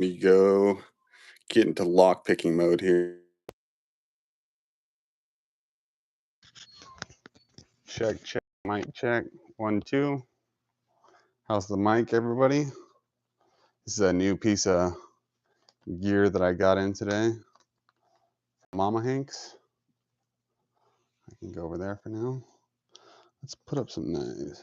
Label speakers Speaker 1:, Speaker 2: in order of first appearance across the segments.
Speaker 1: me go get into lock picking mode here. Check, check, mic check. 1, 2. How's the mic, everybody? This is a new piece of gear that I got in today. Mama Hanks. I can go over there for now. Let's put up some noise.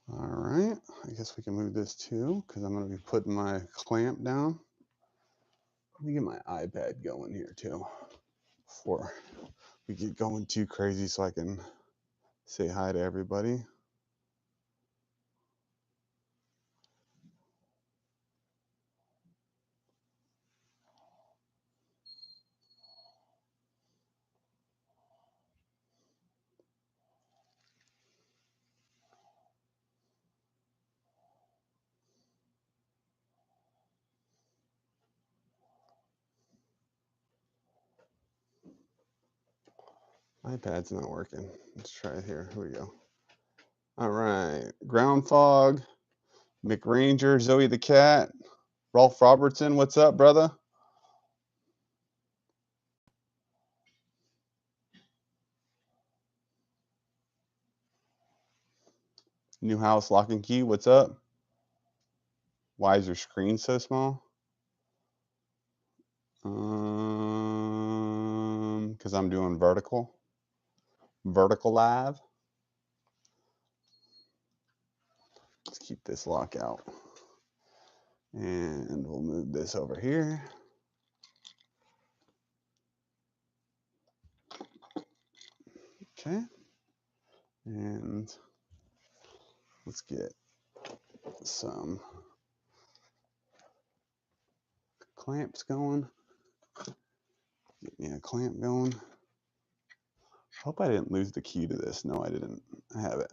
Speaker 1: All right, I guess we can move this too, because I'm going to be putting my clamp down. Let me get my iPad going here too, before we get going too crazy, so I can say hi to everybody. iPad's not working. Let's try it here. Here we go. All right. Ground Fog, McRanger, Zoe the Cat, Rolf Robertson. What's up, brother? New House Lock and Key. What's up? Why is your screen so small? Because I'm doing vertical live. Let's keep this lock out. And we'll move this over here. Okay. And let's get some clamps going. Get me a clamp going. Hope I didn't lose the key to this. No, I didn't. I have it.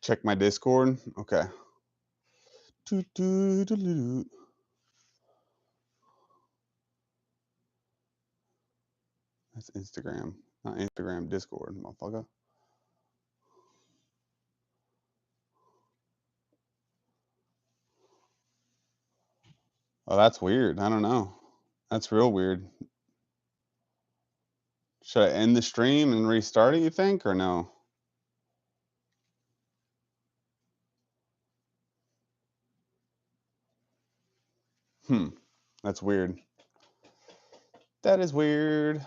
Speaker 1: Check my Discord. Okay. That's Instagram. Not Instagram, Discord, motherfucker. Oh, that's weird. I don't know. That's real weird. Should I end the stream and restart it, you think, or no? That's weird. That is weird.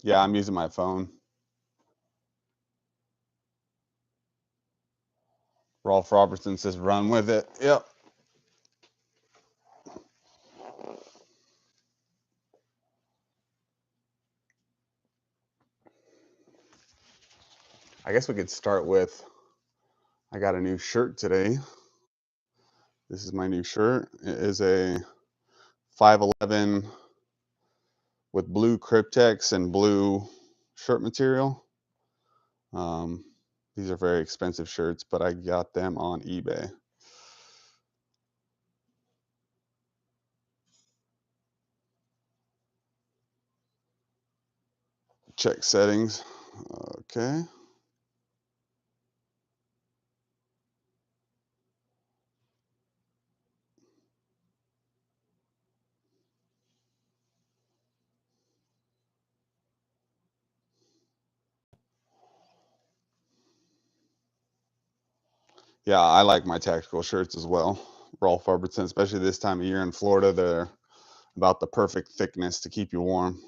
Speaker 1: Yeah, I'm using my phone. Rolf Robertson says run with it. Yep. I guess we could start with, I got a new shirt today. This is my new shirt. It is a 511 with blue Cryptex and blue shirt material. These are very expensive shirts, but I got them on eBay. Check settings. Okay. Yeah, I like my tactical shirts as well. Rolf Robertson, especially this time of year in Florida, they're about the perfect thickness to keep you warm.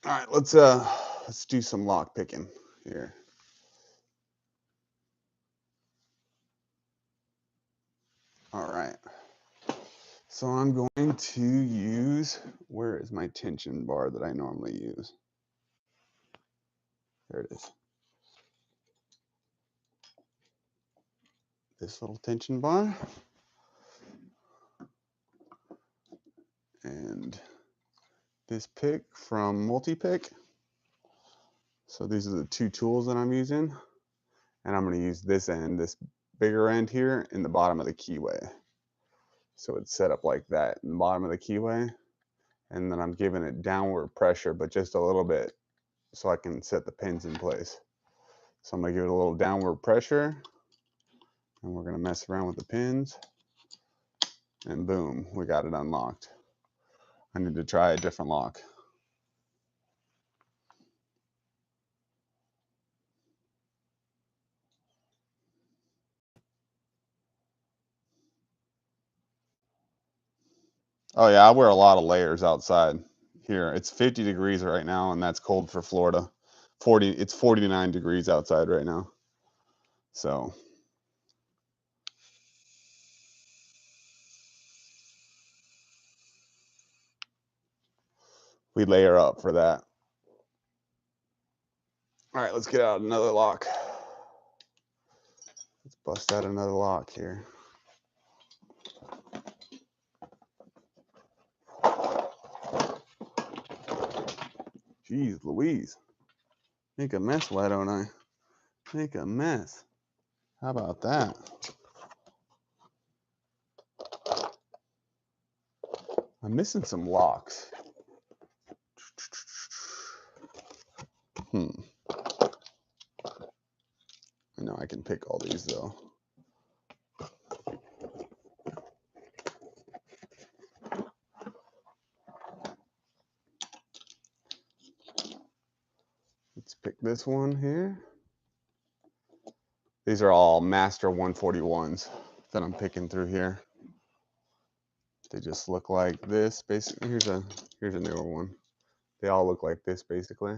Speaker 1: All right, let's do some lock picking here. All right. So I'm going to use, where is my tension bar that I normally use? There it is. This little tension bar. And this pick from Multi-Pick. So these are the two tools that I'm using. And I'm going to use this end, this bigger end here, in the bottom of the keyway. So it's set up like that in the bottom of the keyway. And then I'm giving it downward pressure, but just a little bit, so I can set the pins in place. So I'm going to give it a little downward pressure, and we're going to mess around with the pins, and boom, we got it unlocked. I need to try a different lock. Oh yeah, I wear a lot of layers outside here. It's 50 degrees right now, and that's cold for Florida. It's 49 degrees outside right now. So we layer up for that. All right, let's get out another lock. Let's bust out another lock here. Jeez Louise. Make a mess, why don't I? Make a mess. How about that? I'm missing some locks. I know I can pick all these though. Let's pick this one here. These are all Master 141s that I'm picking through here. They just look like this. Basically, here's a newer one. They all look like this basically.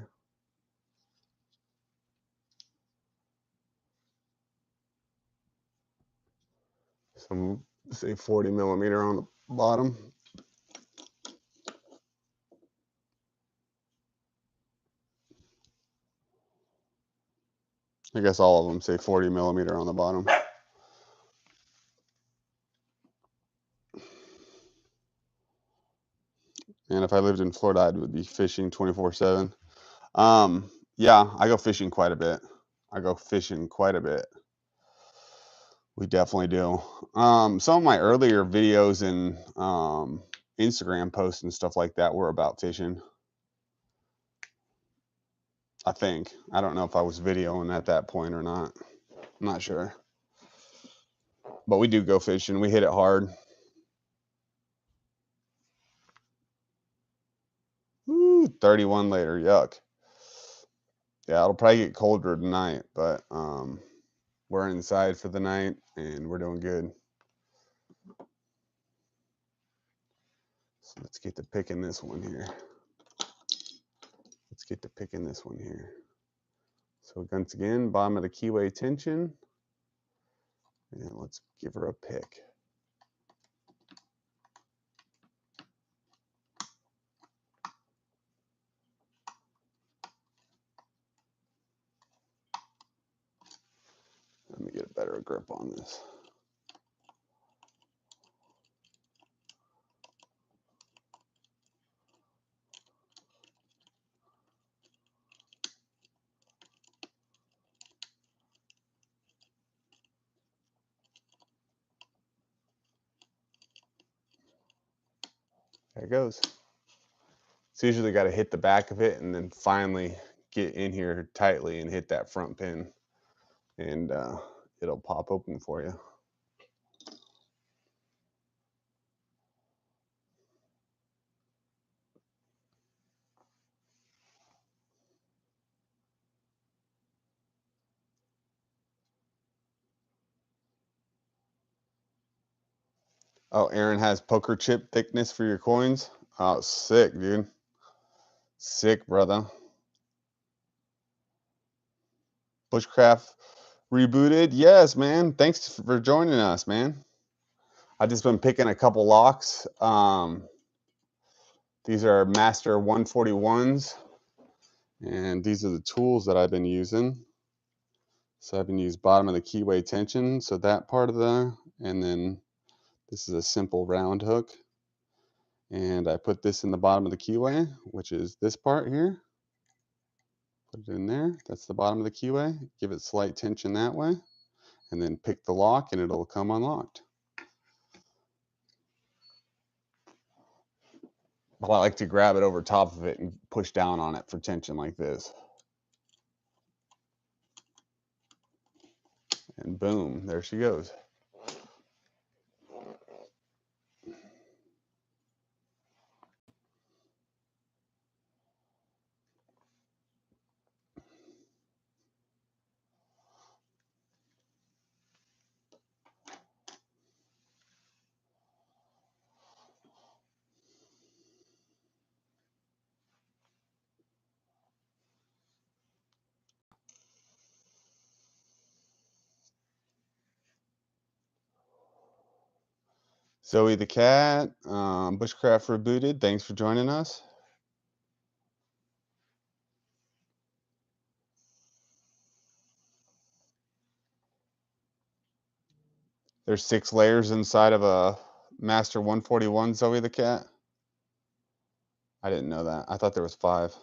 Speaker 1: Some say 40 millimeter on the bottom. I guess all of them say 40 millimeter on the bottom. And if I lived in Florida, I would be fishing 24/7. Yeah, I go fishing quite a bit. We definitely do. Some of my earlier videos and Instagram posts and stuff like that were about fishing. I think. I don't know if I was videoing at that point or not. I'm not sure. But we do go fishing. We hit it hard. Woo, 31 later. Yuck. Yeah, it'll probably get colder tonight, but we're inside for the night and we're doing good. So let's get to picking this one here. So once again, bottom of the keyway tension. And let's give her a pick. Let me get a better grip on this. There it goes. It's usually got to hit the back of it and then finally get in here tightly and hit that front pin, and it'll pop open for you. Oh, Aaron has poker chip thickness for your coins. Oh, sick, dude. Sick, brother. Bushcraft rebooted. Yes, man. Thanks for joining us, man. I've just been picking a couple locks. These are Master 141s, and these are the tools that I've been using. So I've been using bottom of the keyway tension, so that part of and then this is a simple round hook. And I put this in the bottom of the keyway, which is this part here. Put it in there. That's the bottom of the keyway. Give it slight tension that way, and then pick the lock, and it'll come unlocked. But I like to grab it over top of it and push down on it for tension like this. And boom, there she goes. Zoe the cat, Bushcraft Rebooted, thanks for joining us. There's 6 layers inside of a Master 141, Zoe the cat. I didn't know that. I thought there was 5.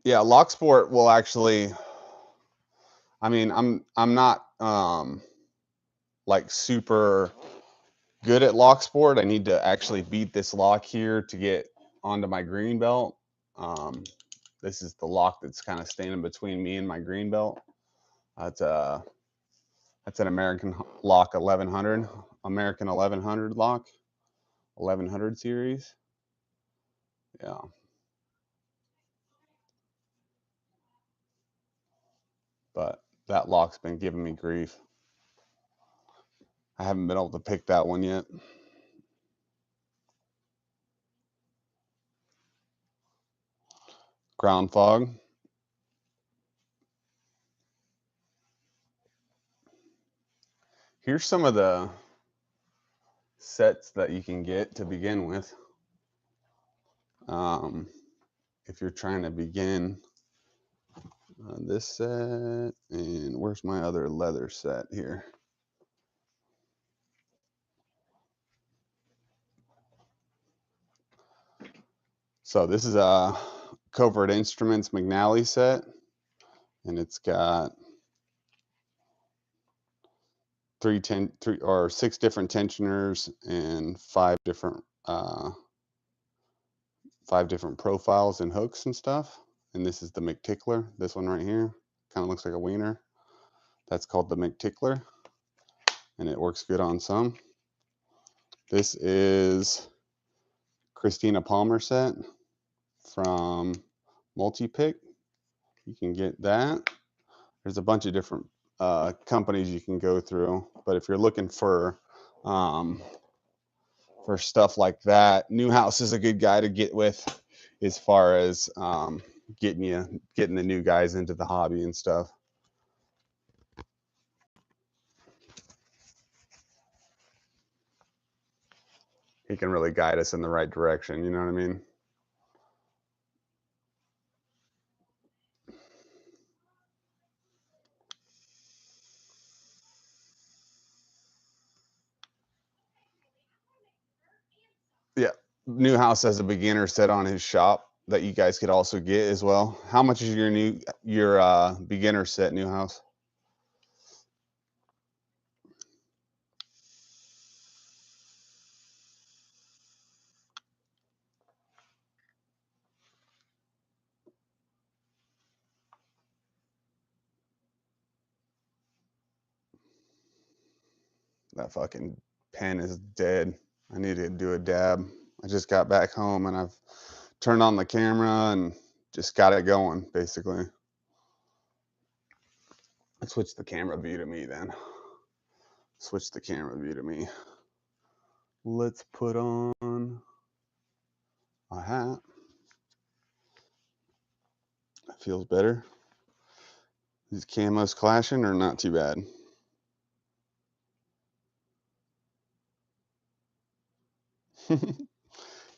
Speaker 1: Yeah, Locksport will actually. I mean, I'm not like super good at Locksport. I need to actually beat this lock here to get onto my green belt. This is the lock that's kind of standing between me and my green belt. That's an American lock 1100, American 1100 lock, 1100 series. Yeah. But that lock's been giving me grief. I haven't been able to pick that one yet. Ground fog. Here's some of the sets that you can get to begin with. If you're trying to begin this set, and where's my other leather set here? So this is a Covert Instruments McNally set, and it's got 6 different tensioners and 5 different profiles and hooks and stuff. And this is the McTickler. This one right here kind of looks like a wiener. That's called the McTickler, and it works good on some. This is Christina Palmer set from Multi-Pick. You can get that. There's a bunch of different companies you can go through, but if you're looking for stuff like that, Newhouse is a good guy to get with as far as getting the new guys into the hobby and stuff. He can really guide us in the right direction, you know what I mean? Yeah. Newhouse has a beginner set on his shop that you guys could also get as well. How much is your beginner set, Newhouse? That fucking pen is dead. I need to do a dab. I just got back home and I've turned on the camera and just got it going, basically. Let's switch the camera view to me then. Switch the camera view to me. Let's put on a hat. That feels better. These camos clashing or not too bad?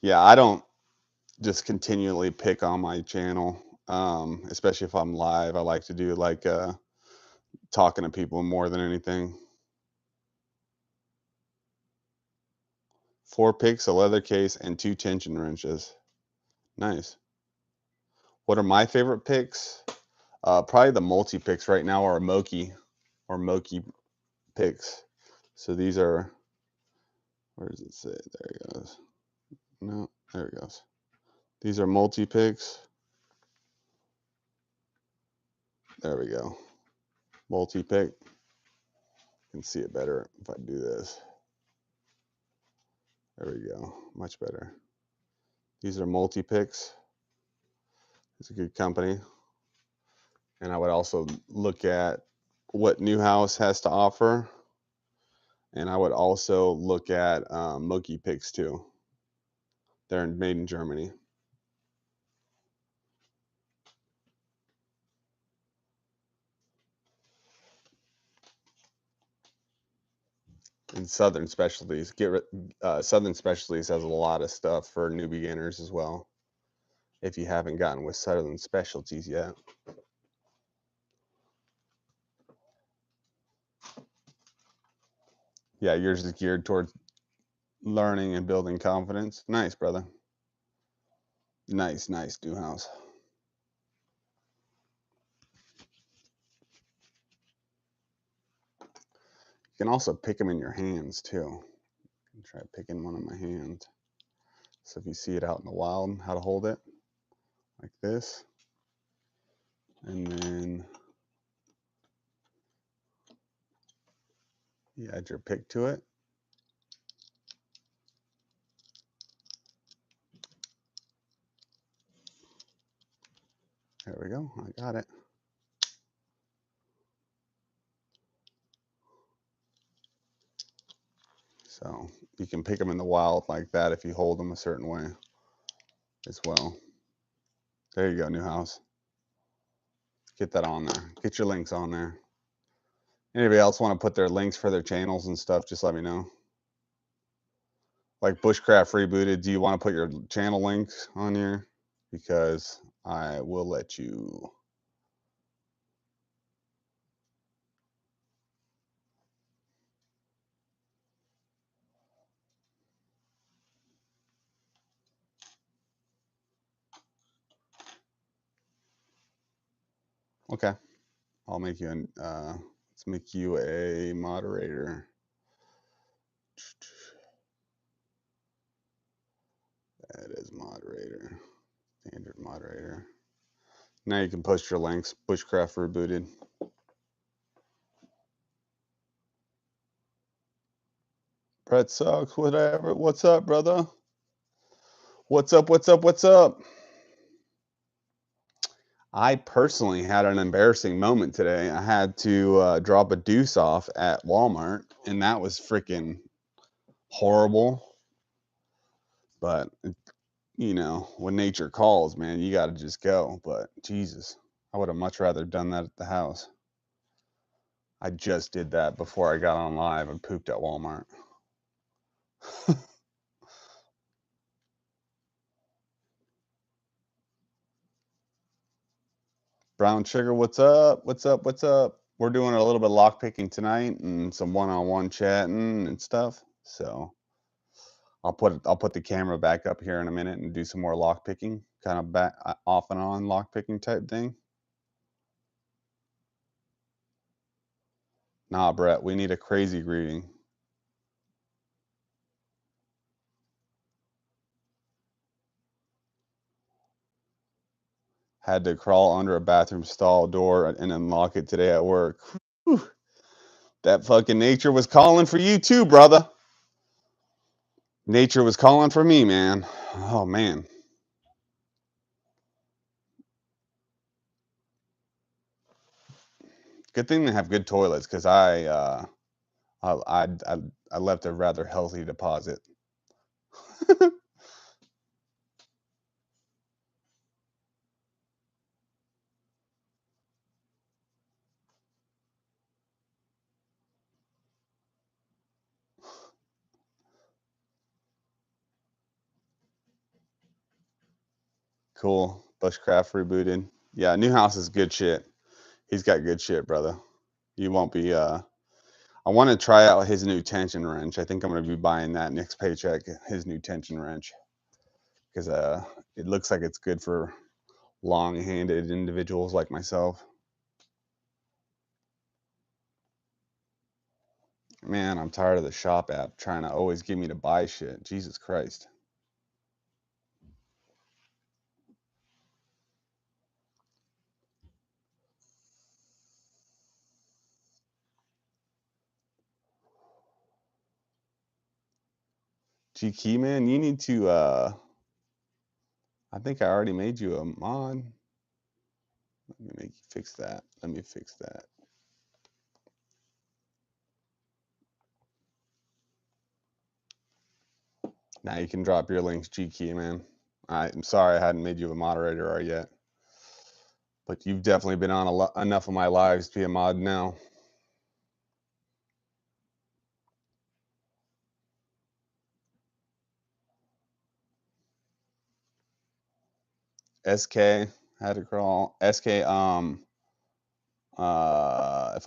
Speaker 1: Yeah, I don't just continually pick on my channel, especially if I'm live. I like to do like talking to people more than anything. 4 picks, a leather case, and 2 tension wrenches. Nice. What are my favorite picks? Probably the multi picks right now are Moki picks. So these are, where does it say? There it goes. No, there it goes. These are multi picks. There we go. Multi pick. You can see it better if I do this. There we go. Much better. These are multi picks. It's a good company. And I would also look at what Newhouse has to offer. And I would also look at Moki picks too. They're made in Germany. And Southern Specialties. Southern Specialties has a lot of stuff for new beginners as well. If you haven't gotten with Southern Specialties yet. Yeah, yours is geared towards learning and building confidence. Nice, brother. Nice, Newhouse. You can also pick them in your hands too. Try picking one in my hand. So if you see it out in the wild, how to hold it like this. And then you add your pick to it. There we go. I got it. So you can pick them in the wild like that if you hold them a certain way as well. There you go, Newhouse. Get that on there. Get your links on there. Anybody else want to put their links for their channels and stuff, just let me know. Like Bushcraft Rebooted, do you want to put your channel links on here? Because I will let you. Okay. I'll make you an, let's make you a moderator. That is moderator. Standard moderator. Now you can post your links. Bushcraft Rebooted. Brett sucks. Whatever. What's up, brother? What's up? What's up? What's up? I personally had an embarrassing moment today. I had to drop a deuce off at Walmart, and that was freaking horrible. But you know, when nature calls, man, you got to just go. But Jesus, I would have much rather done that at the house. I just did that before I got on live and pooped at Walmart. Brown Sugar, what's up? What's up? What's up? We're doing a little bit of lock picking tonight and some one-on-one chatting and stuff. So I'll put the camera back up here in a minute and do some more lock picking, kind of back off and on lock picking type thing. Nah, Brett, we need a crazy greeting. Had to crawl under a bathroom stall door and unlock it today at work. Whew. That fucking nature was calling for you too, brother. Nature was calling for me, man. Oh man. Good thing they have good toilets because I left a rather healthy deposit. Cool. Bushcraft rebooted. Yeah, new house is good shit. He's got good shit, brother. You won't be I want to try out his new tension wrench. I think I'm going to be buying that next paycheck, his new tension wrench, because it looks like it's good for long-handed individuals like myself. Man, I'm tired of the shop app trying to always get me to buy shit. Jesus Christ. G Key, man, you need to I think I already made you a mod. Let me make you fix that. Let me fix that. Now you can drop your links, G Key, man. I'm sorry I hadn't made you a moderator yet, but you've definitely been on enough of my lives to be a mod now. SK had to crawl. SK, if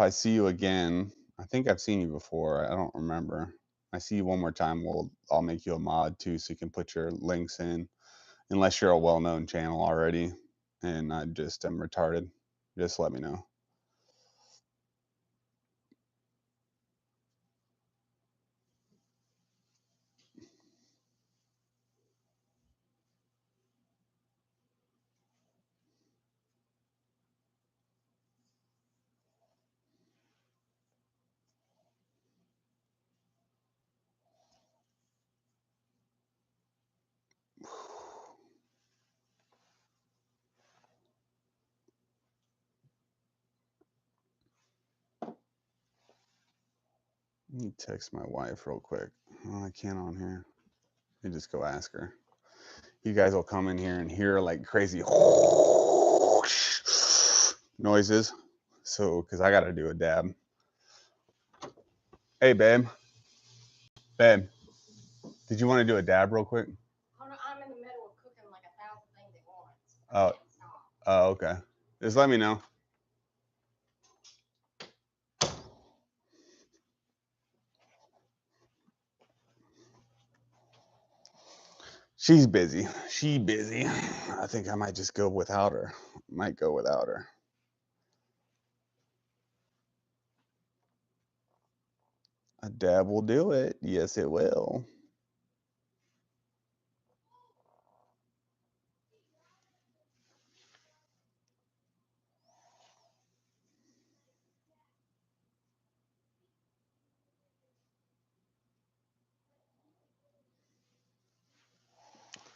Speaker 1: I see you again, I think I've seen you before. I don't remember. I see you one more time. I'll make you a mod too, so you can put your links in, unless you're a well-known channel already, and I just am retarded. Just let me know. Let me text my wife real quick. Oh, I can't on here. You just go ask her. You guys will come in here and hear like crazy noises. So, because I got to do a dab. Hey, babe. Babe, did you want to do a dab real quick? I'm in the middle of cooking like 1,000 things at once. Oh, okay. Just let me know. She's busy. She busy. I think I might just go without her. Might go without her. A dab will do it. Yes, it will.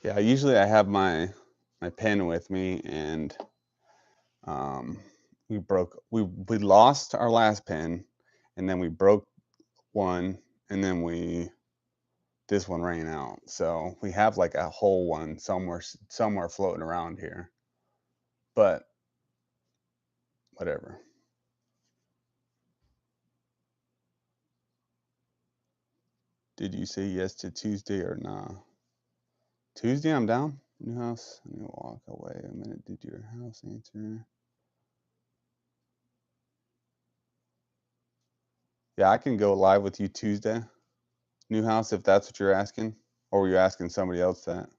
Speaker 1: Yeah, usually I have my pen with me, and we lost our last pen, and then we broke one, and then this one ran out. So we have like a whole one somewhere floating around here. But whatever. Did you say yes to Tuesday or nah? Tuesday, I'm down. New house. Let me walk away a minute. Did your house answer? Yeah, I can go live with you Tuesday. New house, if that's what you're asking. Or were you asking somebody else that?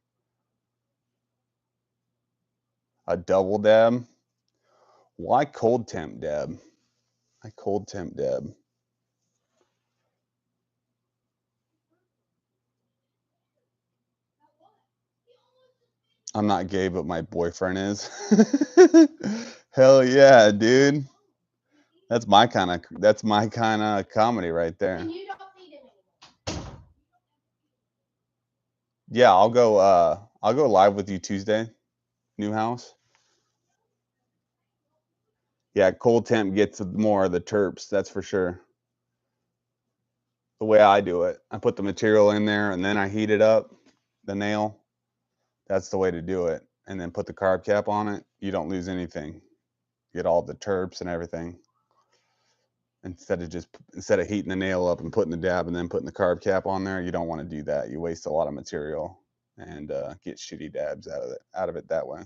Speaker 1: A double dab? Why cold temp dab? I cold temp dab. I'm not gay, but my boyfriend is. Hell yeah, dude. That's my kind of comedy right there. And you don't need it anymore. Yeah, I'll go live with you Tuesday. New house. Yeah, cold temp gets more of the terps, that's for sure. The way I do it, I put the material in there and then I heat it up, the nail. That's the way to do it. And then put the carb cap on it. You don't lose anything. You get all the terps and everything. Instead of heating the nail up and putting the dab and then putting the carb cap on there, you don't want to do that. You waste a lot of material and get shitty dabs out of it that way.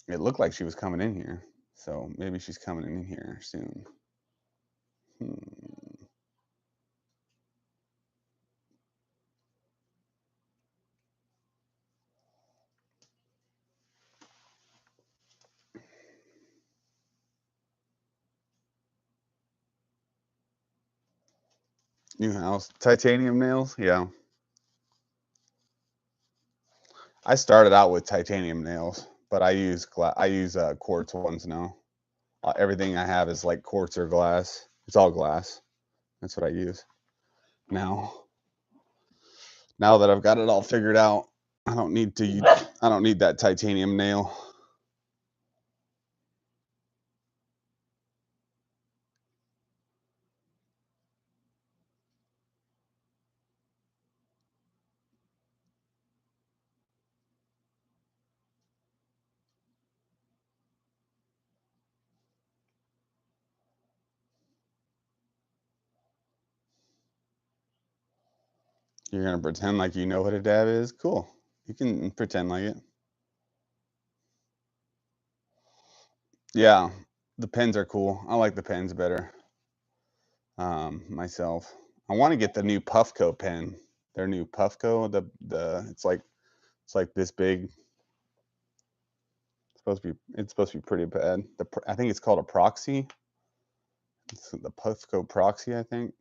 Speaker 1: It looked like she was coming in here, so maybe she's coming in here soon. New house, titanium nails. Yeah, I started out with titanium nails, but I use quartz ones now. Everything I have is like quartz or glass. It's all glass. That's what I use now. Now that I've got it all figured out, I don't need that titanium nail. You're gonna pretend like you know what a dab is? Cool. You can pretend like it. Yeah, the pens are cool. I like the pens better. Myself. I want to get the new Puffco pen. Their new Puffco. It's like this big. It's supposed to be pretty bad. I think it's called a Proxy. It's the Puffco Proxy, I think.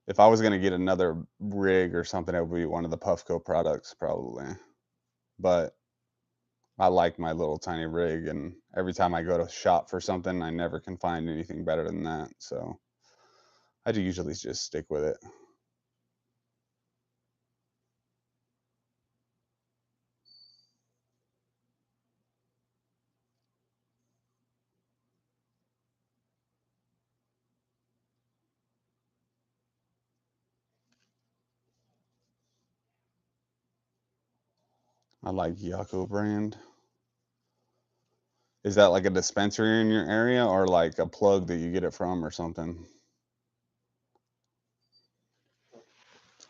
Speaker 1: If I was gonna get another rig or something, it would be one of the Puffco products probably. But I like my little tiny rig, and every time I go to shop for something, I never can find anything better than that. So I do usually just stick with it. I like Yako brand. Is that like a dispensary in your area or like a plug that you get it from or something?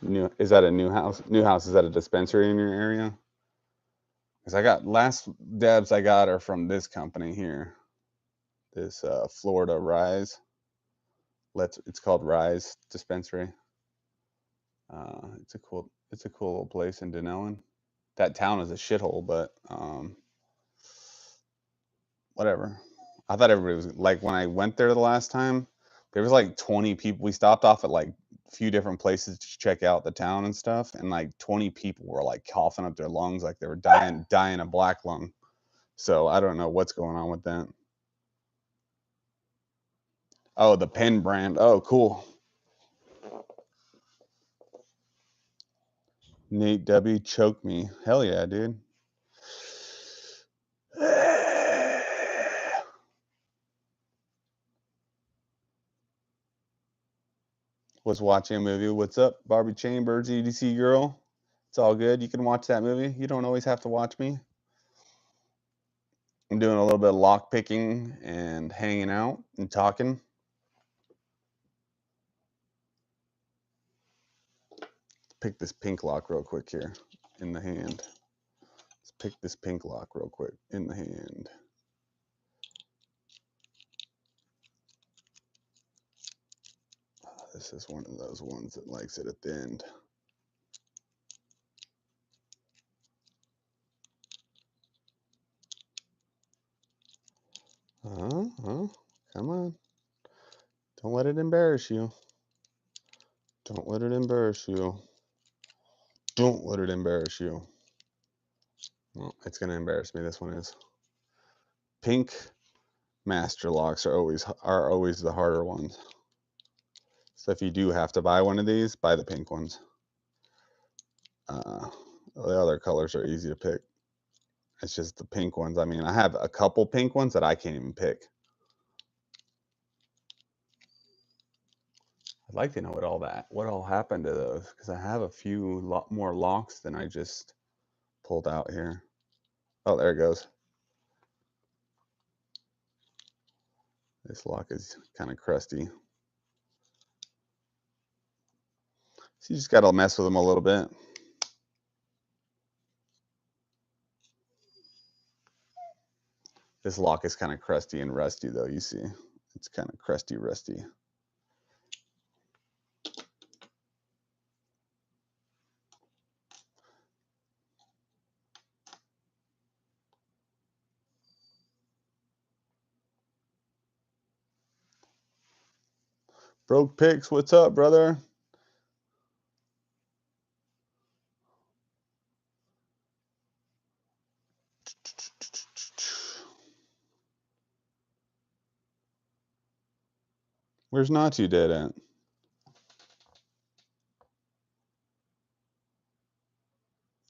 Speaker 1: Is that a new house? New house, is that a dispensary in your area? Because I got last dabs I got are from this company here. This Florida Rise. It's called Rise Dispensary. It's a cool little place in Denellen. That town is a shithole, but whatever. I thought everybody was like when I went there the last time, there was like 20 people. We stopped off at like a few different places to check out the town and stuff, and like 20 people were like coughing up their lungs like they were dying of black lung. So I don't know what's going on with that. Oh, the pen brand. Oh, cool. Nate W. Choke me. Hell yeah, dude. Was watching a movie. What's up, Barbie Chambers, EDC girl? It's all good. You can watch that movie. You don't always have to watch me. I'm doing a little bit of lock picking and hanging out and talking. Pick this pink lock real quick here in the hand. Let's pick this pink lock real quick in the hand. This is one of those ones that likes it at the end. Come on. Don't let it embarrass you. Don't let it embarrass you. Don't let it embarrass you. Well, it's going to embarrass me. This one is. pink master locks are always the harder ones. So if you do have to buy one of these, buy the pink ones. The other colors are easy to pick. It's just the pink ones. I mean, I have a couple pink ones that I can't even pick. I'd like to know what all happened to those, because I have a few more locks than I just pulled out here. Oh, there it goes. This lock is kind of crusty. So you just got to mess with them a little bit. This lock is kind of crusty and rusty though, you see. It's kind of crusty, rusty. Broke Picks, what's up, brother? Where's Not Too Dead at?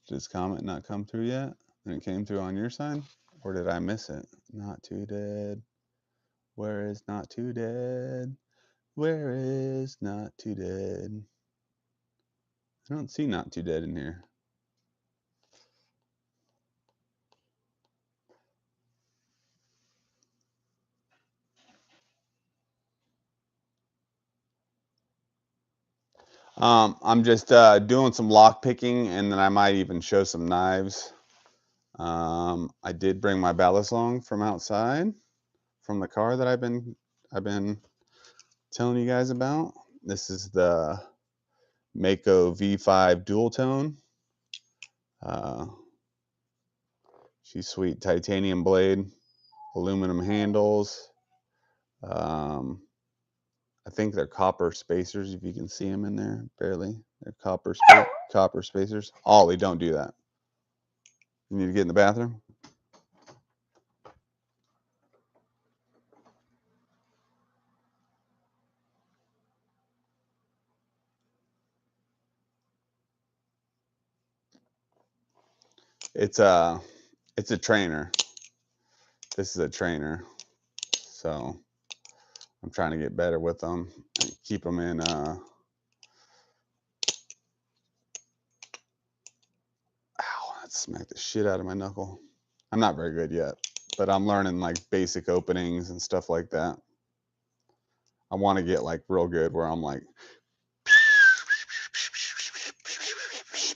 Speaker 1: Did his comment not come through yet? And it came through on your side? Or did I miss it? Not Too Dead. Where is Not Too Dead? Where is Not Too Dead? I don't see Not Too Dead in here. I'm just doing some lock picking, and then I might even show some knives. I did bring my ballast long from outside, from the car that I've been telling you guys about. This is the Mako V5 dual tone. She's sweet. Titanium blade, aluminum handles. I think they're copper spacers, if you can see them in there, barely. They're copper spacers. Ollie, don't do that. You need to get in the bathroom? It's a trainer. This is a trainer. So I'm trying to get better with them and keep them in ow, that smacked the shit out of my knuckle. I'm not very good yet, but I'm learning like basic openings and stuff like that. I want to get like real good where I'm like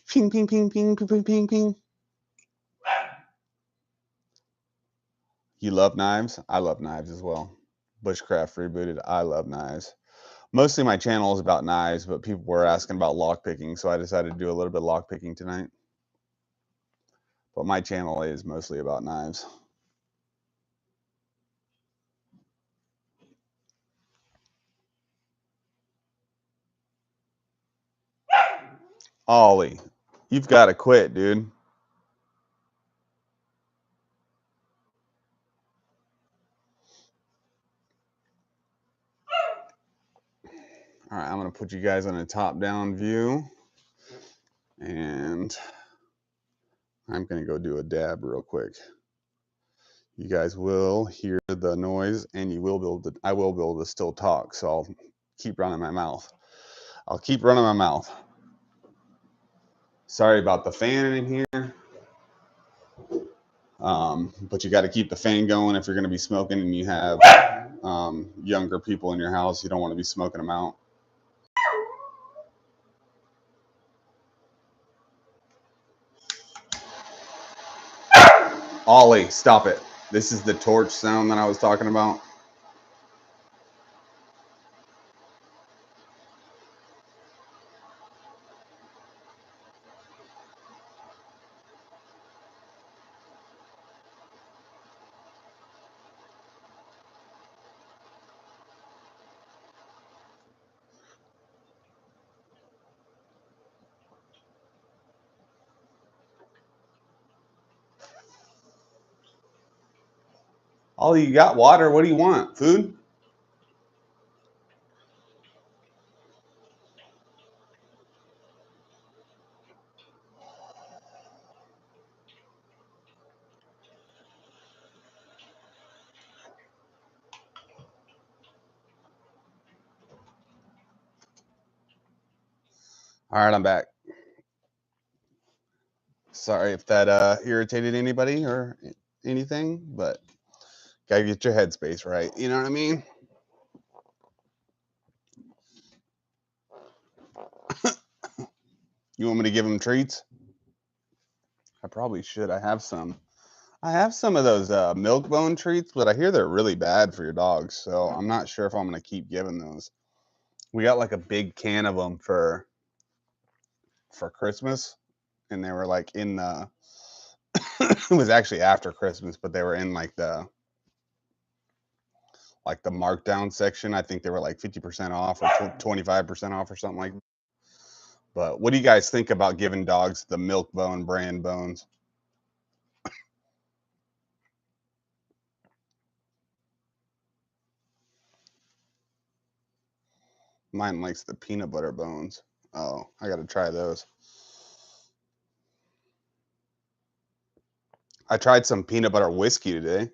Speaker 1: ping ping ping ping ping ping ping ping. You love knives? I love knives as well. Bushcraft Rebooted, I love knives. Mostly my channel is about knives, but people were asking about lock picking, so I decided to do a little bit of lock picking tonight. But my channel is mostly about knives. Ollie, you've got to quit, dude. All right, I'm going to put you guys on a top-down view, and I'm going to go do a dab real quick. You guys will hear the noise, and you will be able to, I will be able to still talk, so I'll keep running my mouth. I'll keep running my mouth. Sorry about the fan in here. But you got to keep the fan going if you're going to be smoking and you have younger people in your house. You don't want to be smoking them out. Ollie, stop it. This is the torch sound that I was talking about. All you got water. What do you want? Food? All right, I'm back. Sorry if that irritated anybody or anything, but gotta get your headspace right. You know what I mean? You want me to give them treats? I probably should. I have some. I have some of those milk bone treats, but I hear they're really bad for your dogs. So I'm not sure if I'm gonna keep giving those. We got like a big can of them for Christmas, and they were like in the. It was actually after Christmas, but they were in like the markdown section. I think they were like 50% off or 25% off or something like that. But what do you guys think about giving dogs the milk bone brand bones? Mine likes the peanut butter bones. Oh, I got to try those. I tried some peanut butter whiskey today.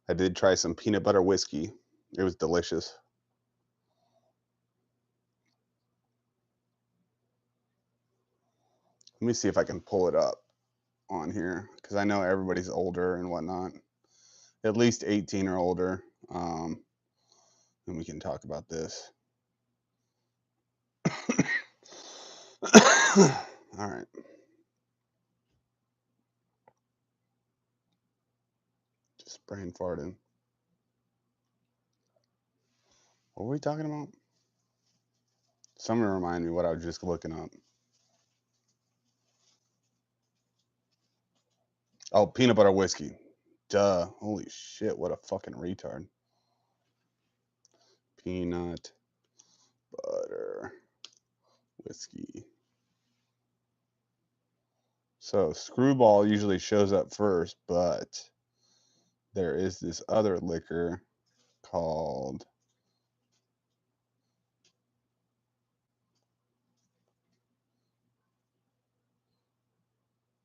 Speaker 1: I did try some peanut butter whiskey. It was delicious. Let me see if I can pull it up on here because I know everybody's older and whatnot, at least 18 or older. And we can talk about this. All right. Just brain farting. What were we talking about? Someone remind me what I was just looking up. Oh, peanut butter whiskey. Duh. Holy shit, what a fucking retard. Peanut butter whiskey. So Screwball usually shows up first, but there is this other liquor called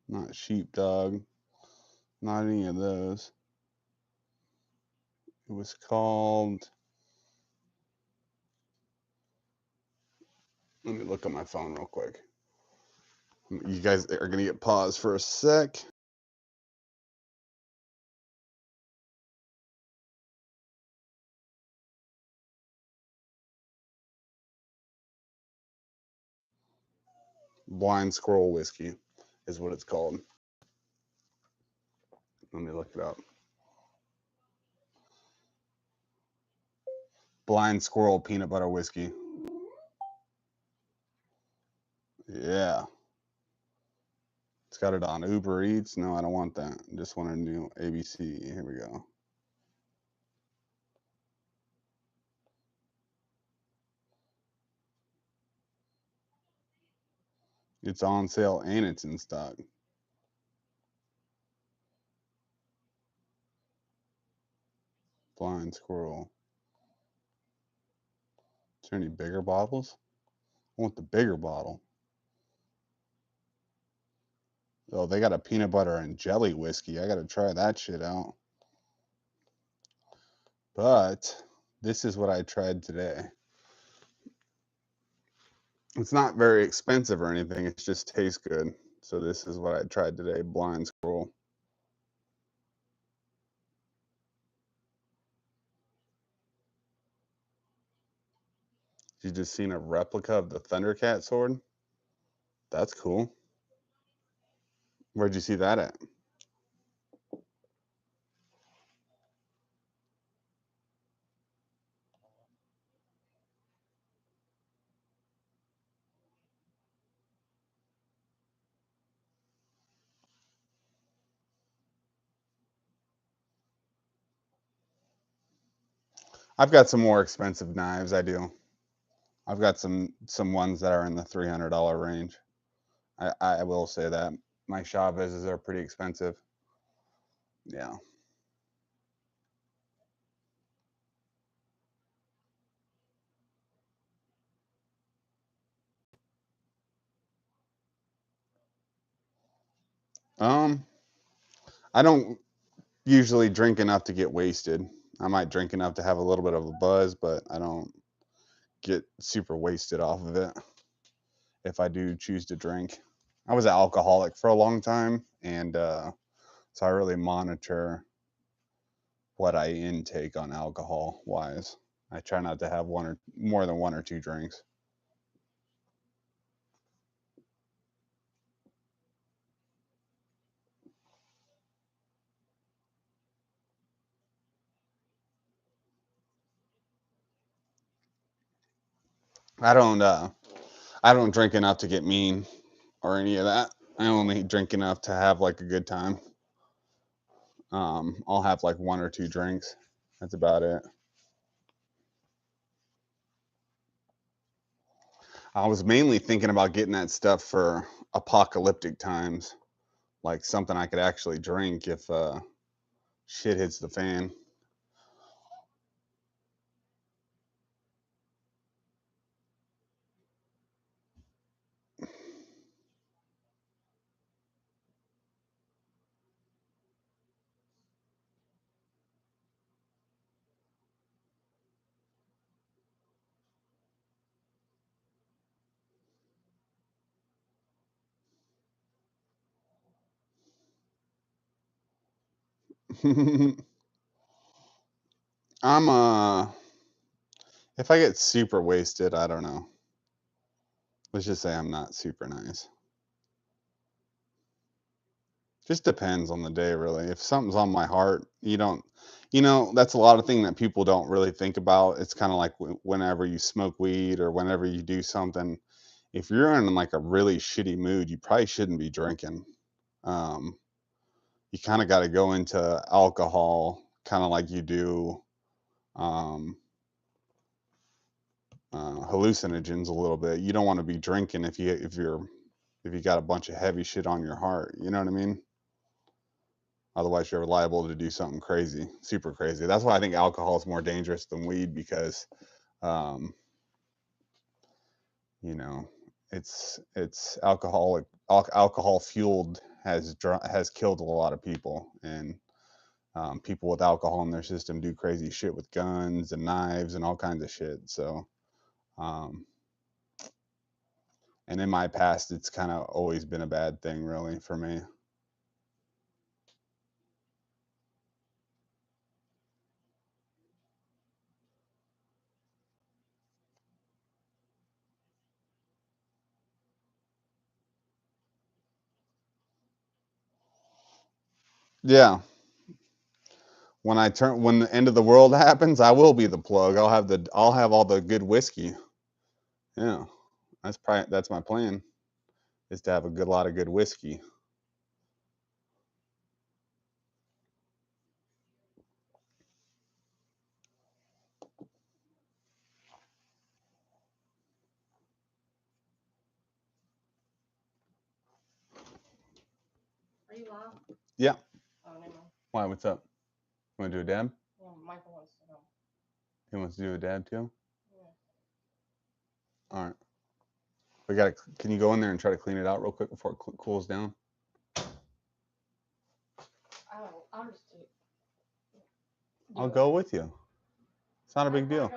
Speaker 1: not sheepdog, not any of those. It was called. Let me look on my phone real quick. You guys are gonna get paused for a sec. Blind Squirrel Whiskey is what it's called. Let me look it up. Blind Squirrel Peanut Butter Whiskey. Yeah. It's got it on Uber Eats. No, I don't want that. I just want a new ABC. Here we go. It's on sale and it's in stock. Blind Squirrel. Is there any bigger bottles? I want the bigger bottle. Oh, they got a peanut butter and jelly whiskey. I got to try that shit out. But this is what I tried today. It's not very expensive or anything. It just tastes good. So this is what I tried today. Blind Squirrel. You just seen a replica of the Thundercat sword? That's cool. Where'd you see that at? I've got some more expensive knives. I do. I've got some ones that are in the $300 range. I will say that my Chavezes are pretty expensive. Yeah. Um, I don't usually drink enough to get wasted. I might drink enough to have a little bit of a buzz, but I don't get super wasted off of it if I do choose to drink. I was an alcoholic for a long time, and so I really monitor what I intake on alcohol wise. I try not to have one or more than one or two drinks. I don't I don't drink enough to get mean or any of that. I only drink enough to have like a good time. I'll have like one or two drinks. That's about it. I was mainly thinking about getting that stuff for apocalyptic times, like something I could actually drink if shit hits the fan. I'm if I get super wasted, I don't know. Let's just say I'm not super nice. Just depends on the day, really. If something's on my heart, you don't, that's a lot of thing that people don't really think about. It's kind of like whenever you smoke weed or whenever you do something, if you're in like a really shitty mood, you probably shouldn't be drinking. Um, you kind of got to go into alcohol, kind of like you do um, hallucinogens a little bit. You don't want to be drinking if you got a bunch of heavy shit on your heart. You know what I mean? Otherwise, you're liable to do something crazy, super crazy. That's why I think alcohol is more dangerous than weed because, um, you know, it's alcohol fueled has killed a lot of people, and people with alcohol in their system do crazy shit with guns and knives and all kinds of shit. So, um, and in my past, it's kind of always been a bad thing, really, for me. Yeah, when the end of the world happens, I will be the plug. I'll have all the good whiskey. Yeah, that's my plan is to have a good lot of good whiskey. Yeah. Why? What's up? Want to do a dab? He wants to do a dab too. All right. We got to. Can you go in there and try to clean it out real quick before it cools down? I'll go with you. It's not a big deal.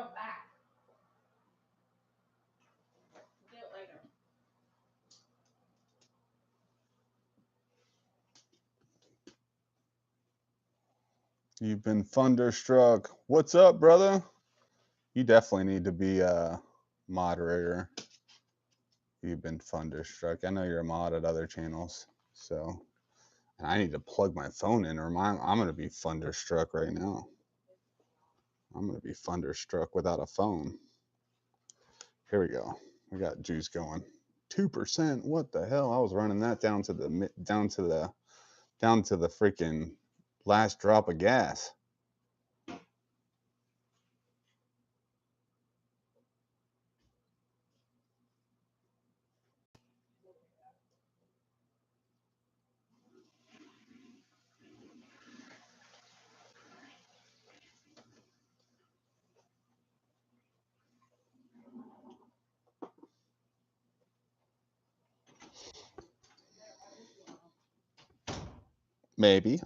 Speaker 1: You've been thunderstruck. What's up, brother? You definitely need to be a moderator. You've been thunderstruck. I know you're a mod at other channels, so and I need to plug my phone in, or I'm going to be thunderstruck right now. I'm going to be thunderstruck without a phone. Here we go. We got juice going. 2%. What the hell? I was running that down to the freaking last drop of gas. Maybe.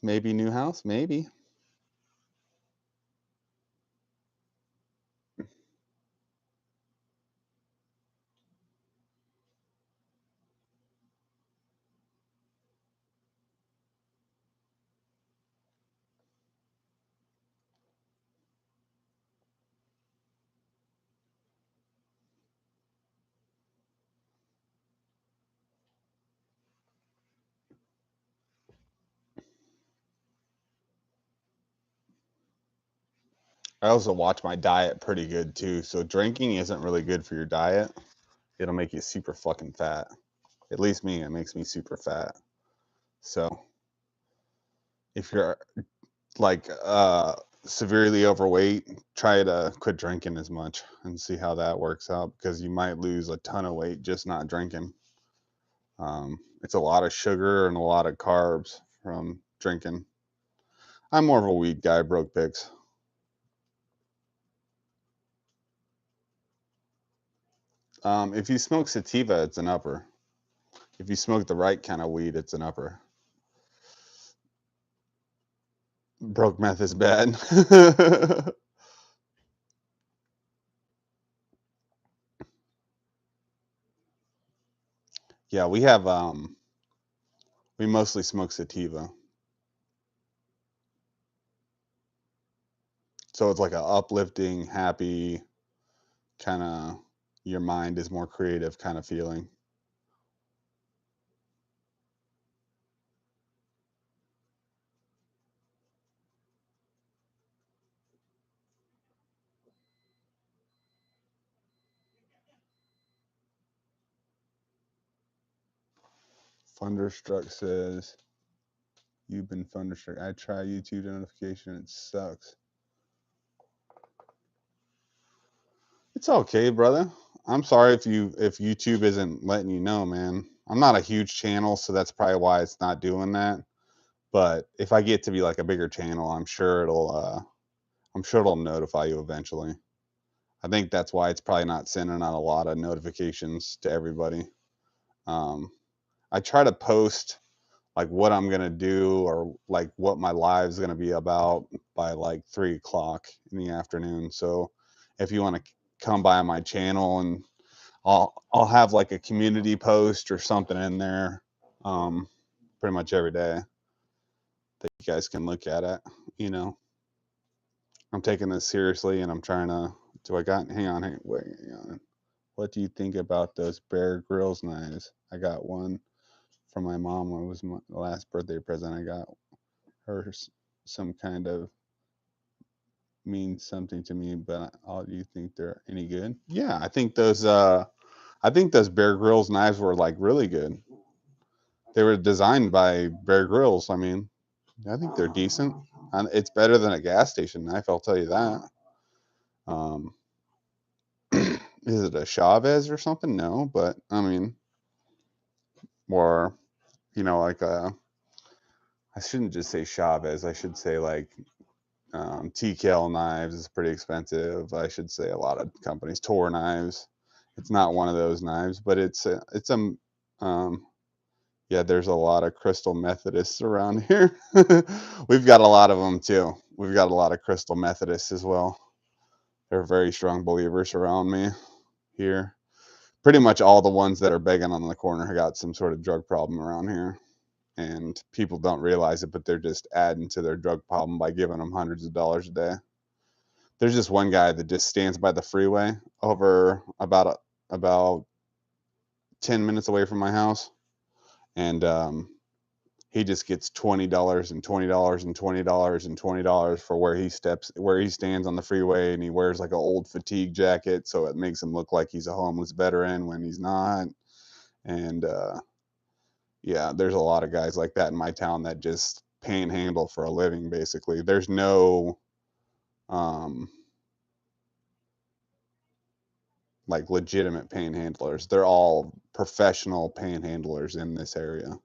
Speaker 1: Maybe new house. Maybe. I also watch my diet pretty good too. So drinking isn't really good for your diet. It'll make you super fucking fat. At least me, it makes me super fat. So if you're like severely overweight, try to quit drinking as much and see how that works out because you might lose a ton of weight just not drinking. It's a lot of sugar and a lot of carbs from drinking. I'm more of a weed guy, broke picks. If you smoke sativa, it's an upper. If you smoke the right kind of weed, it's an upper. Broke meth is bad. Yeah, we mostly smoke sativa. So it's like a uplifting, happy kind of your mind is more creative kind of feeling. Thunderstruck says, you've been thunderstruck. I try YouTube notification, it sucks. It's okay, brother. I'm sorry if YouTube isn't letting you know, man. I'm not a huge channel, so that's probably why it's not doing that. But if I get to be like a bigger channel, I'm sure it'll notify you eventually. I think that's why it's probably not sending out a lot of notifications to everybody. Um, I try to post like what I'm gonna do or like what my live's gonna be about by like 3 o'clock in the afternoon. So if you want to come by my channel and I'll have like a community post or something in there, um, pretty much every day that you guys can look at it. You know, I'm taking this seriously and I'm trying to. Do I got? Hang on, wait, hang on. What do you think about those Bear Grylls knives? I got one from my mom. It was my last birthday present. I got her some kind of means something to me, but all do you think they're any good? Yeah, I think those Bear Grylls knives were like really good. They were designed by Bear Grylls. I mean, I think they're decent. And it's better than a gas station knife, I'll tell you that. Um, is it a Chavez or something? No, but I mean, or like I shouldn't just say Chavez. I should say like TKL knives is pretty expensive. I should say a lot of companies. Tor knives. It's not one of those knives, but it's a um, yeah. There's a lot of Crystal Methodists around here. We've got a lot of them too. We've got a lot of Crystal Methodists as well. They're very strong believers around me here. Pretty much all the ones that are begging on the corner have got some sort of drug problem around here. And people don't realize it, but they're just adding to their drug problem by giving them hundreds of dollars a day. There's just one guy that just stands by the freeway over about 10 minutes away from my house, and he just gets $20 and $20 and $20 and $20 for where he stands on the freeway, and he wears like an old fatigue jacket, so it makes him look like he's a homeless veteran when he's not. And yeah, there's a lot of guys like that in my town that just panhandle for a living. Basically, there's no um, like legitimate panhandlers. They're all professional panhandlers in this area.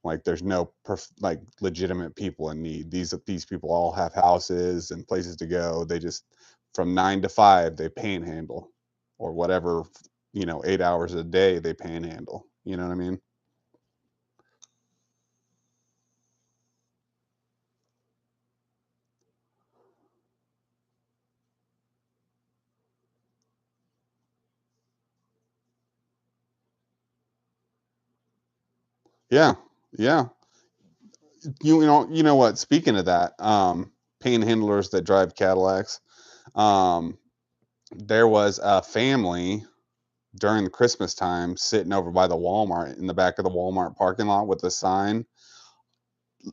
Speaker 1: Like there's no like legitimate people in need. These people all have houses and places to go. They just from 9 to 5 they panhandle, or whatever 8 hours a day they panhandle. You know what I mean? Yeah, yeah. You know what? Speaking of that, panhandlers that drive Cadillacs. Um, there was a family during the Christmas time sitting over by the Walmart in the back of the Walmart parking lot with a sign,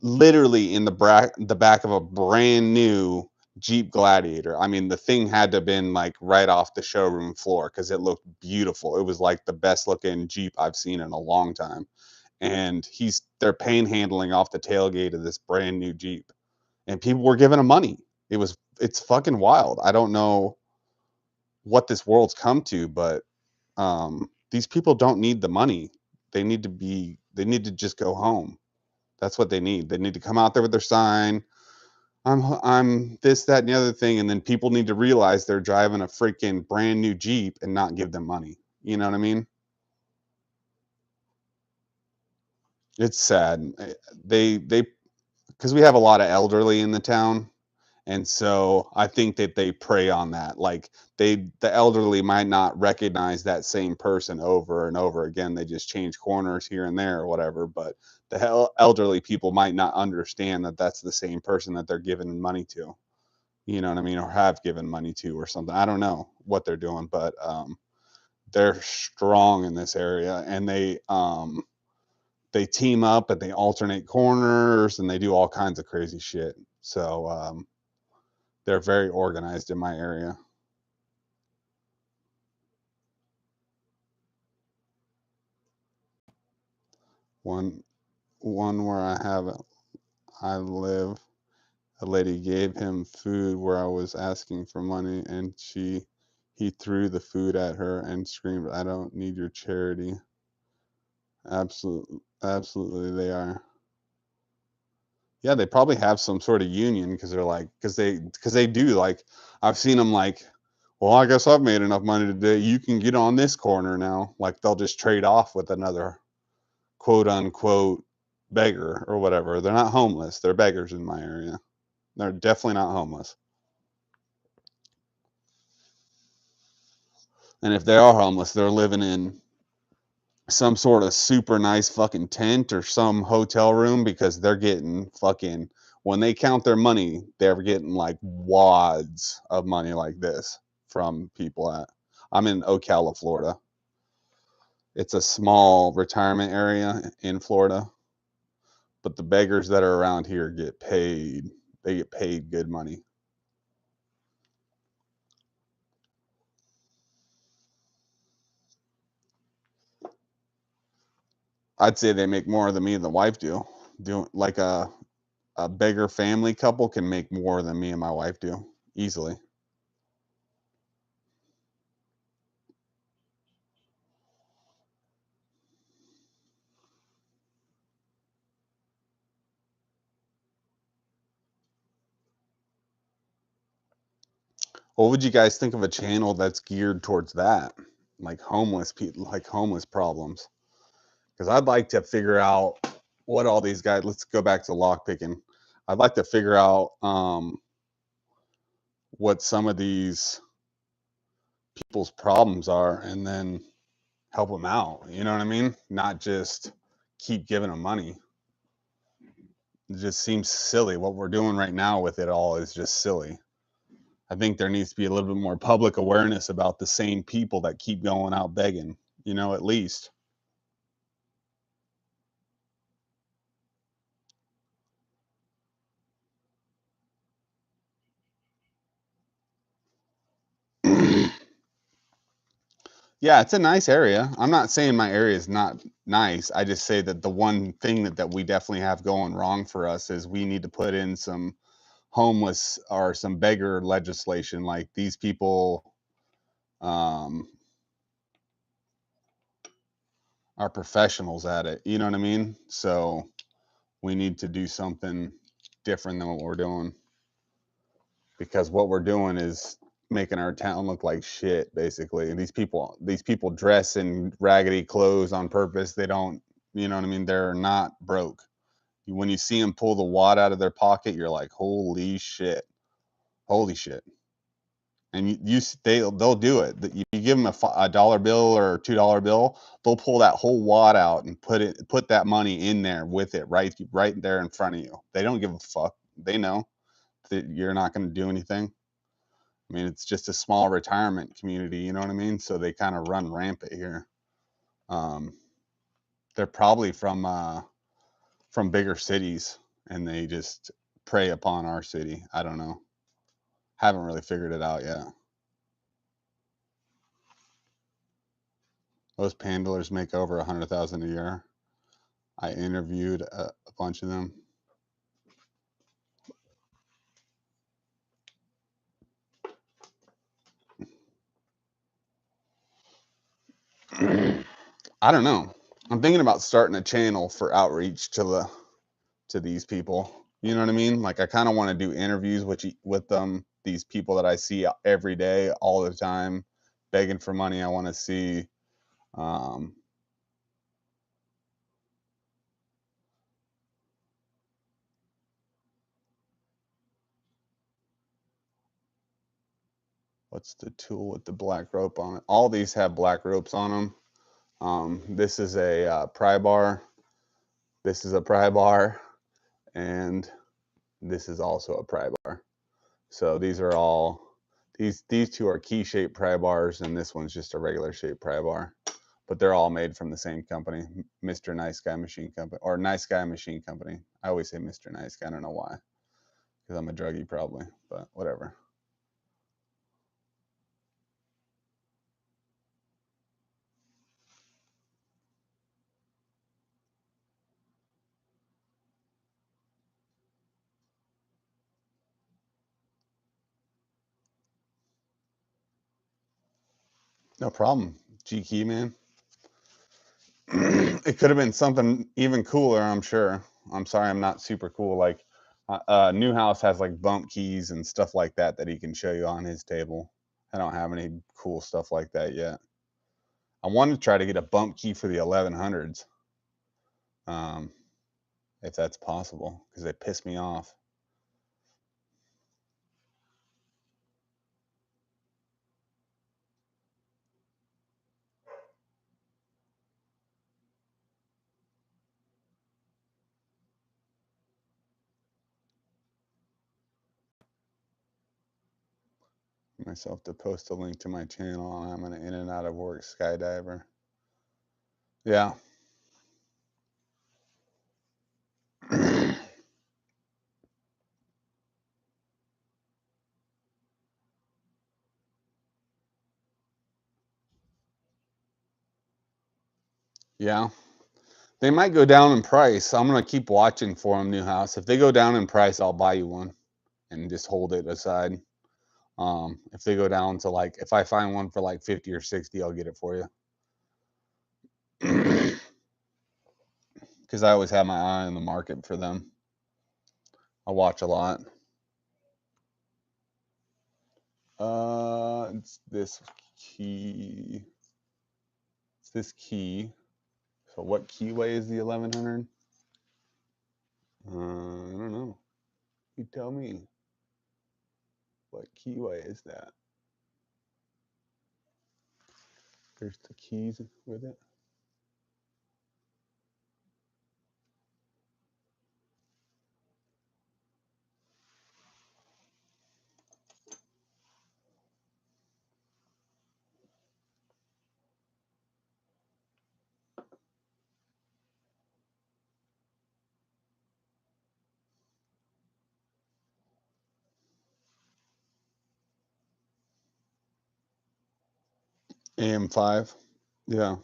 Speaker 1: literally in the back of a brand new Jeep Gladiator. I mean, the thing had to have been like right off the showroom floor because it looked beautiful. It was like the best looking Jeep I've seen in a long time. And they're panhandling off the tailgate of this brand new Jeep, and people were giving him money. It's fucking wild. I don't know what this world's come to, but these people don't need the money. They need to just go home. That's what they need. They need to come out there with their sign. I'm this, that, and the other thing, and then people need to realize they're driving a freaking brand new Jeep and not give them money. You know what I mean? It's sad. They because we have a lot of elderly in the town, and so I think that they prey on that. Like the elderly might not recognize that same person over and over again. They just change corners here and there or whatever. But the elderly people might not understand that that's the same person that they're giving money to. You know what I mean? Or have given money to or something. I don't know what they're doing, but they're strong in this area, and they team up and they alternate corners and they do all kinds of crazy shit. So they're very organized in my area. One one where I live, a lady gave him food where I was asking for money, and he threw the food at her and screamed, "I don't need your charity." Absolutely, they are. Yeah, they probably have some sort of union because they're like, because they do like, I've seen them like, well, I guess I've made enough money today. You can get on this corner now. Like they'll just trade off with another quote unquote beggar or whatever. They're not homeless. They're beggars in my area. They're definitely not homeless. And if they are homeless, they're living in some sort of super nice fucking tent or some hotel room because they're getting fucking, when they count their money, they're getting like wads of money like this from people at, I'm in Ocala, Florida. It's a small retirement area in Florida, but the beggars that are around here get paid. They get paid good money. I'd say they make more than me and the wife do. Do like a beggar family couple can make more than me and my wife do easily. What would you guys think of a channel that's geared towards that, like homeless people, like homeless problems? Because I'd like to figure out what all these guys. Let's go back to lock picking. I'd like to figure out what some of these people's problems are, and then help them out. You know what I mean? Not just keep giving them money. It just seems silly. What we're doing right now with it all is just silly. I think there needs to be a little bit more public awareness about the same people that keep going out begging, at least. Yeah, it's a nice area. I'm not saying my area is not nice. I just say that the one thing that we definitely have going wrong for us is we need to put in some homeless or some beggar legislation. Like these people um, are professionals at it. You know what I mean? So we need to do something different than what we're doing, because what we're doing is making our town look like shit basically. And these people dress in raggedy clothes on purpose. They don't, you know what I mean? They're not broke. When you see them pull the wad out of their pocket, you're like, holy shit, holy shit. and they'll do it. You give them a dollar bill or $2 bill, they'll pull that whole wad out and put that money in there with it, right there in front of you. They don't give a fuck. They know that you're not going to do anything. I mean, it's just a small retirement community, you know what I mean? So they kind of run rampant here. They're probably from bigger cities, and they just prey upon our city. I don't know. Haven't really figured it out yet. Those pandlers make over 100,000 a year. I interviewed a bunch of them. I don't know. I'm thinking about starting a channel for outreach to these people. You know what I mean? Like I kind of want to do interviews with them, these people that I see every day, all the time, begging for money. I want to see. Um, what's the tool with the black rope on it? All these have black ropes on them. This is a pry bar. This is a pry bar, and this is also a pry bar. So these are all these two are key shaped pry bars, and this one's just a regular shaped pry bar. But they're all made from the same company, Mr. Nice Guy Machine Company, or Nice Guy Machine Company. I always say Mr. Nice Guy. I don't know why, because I'm a druggie probably, but whatever. No problem, G Key man. It could have been something even cooler, I'm sure. I'm sorry, I'm not super cool. Like, Newhouse has like bump keys and stuff like that that he can show you on his table. I don't have any cool stuff like that yet. I want to try to get a bump key for the 1100s, um, if that's possible, because they piss me off. Myself to post a link to my channel. I'm an in and out of work skydiver. Yeah. Yeah. They might go down in price. I'm gonna keep watching for them, Newhouse. If they go down in price, I'll buy you one and just hold it aside. If they go down to like, if I find one for like 50 or 60, I'll get it for you. Because I always have my eye on the market for them. I watch a lot. It's this key. It's this key. So what keyway is the 1100? I don't know. You tell me. What keyway is that? There's the keys with it. AM5. Yeah.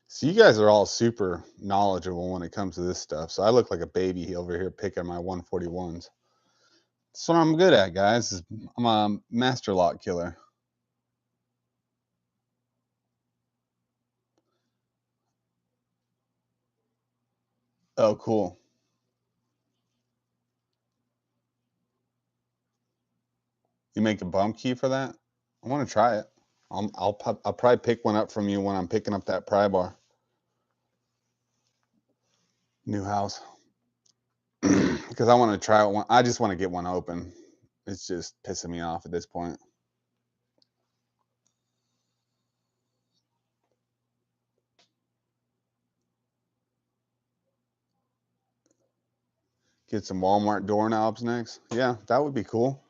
Speaker 1: So you guys are all super knowledgeable when it comes to this stuff. So I look like a baby over here picking my 141s. That's what I'm good at, guys. I'm a master lock killer. Oh, cool. You make a bump key for that? I want to try it. I'll probably pick one up from you when I'm picking up that pry bar. New house. Because I want to try one. I just want to get one open. It's just pissing me off at this point. Get some Walmart doorknobs next. Yeah, that would be cool.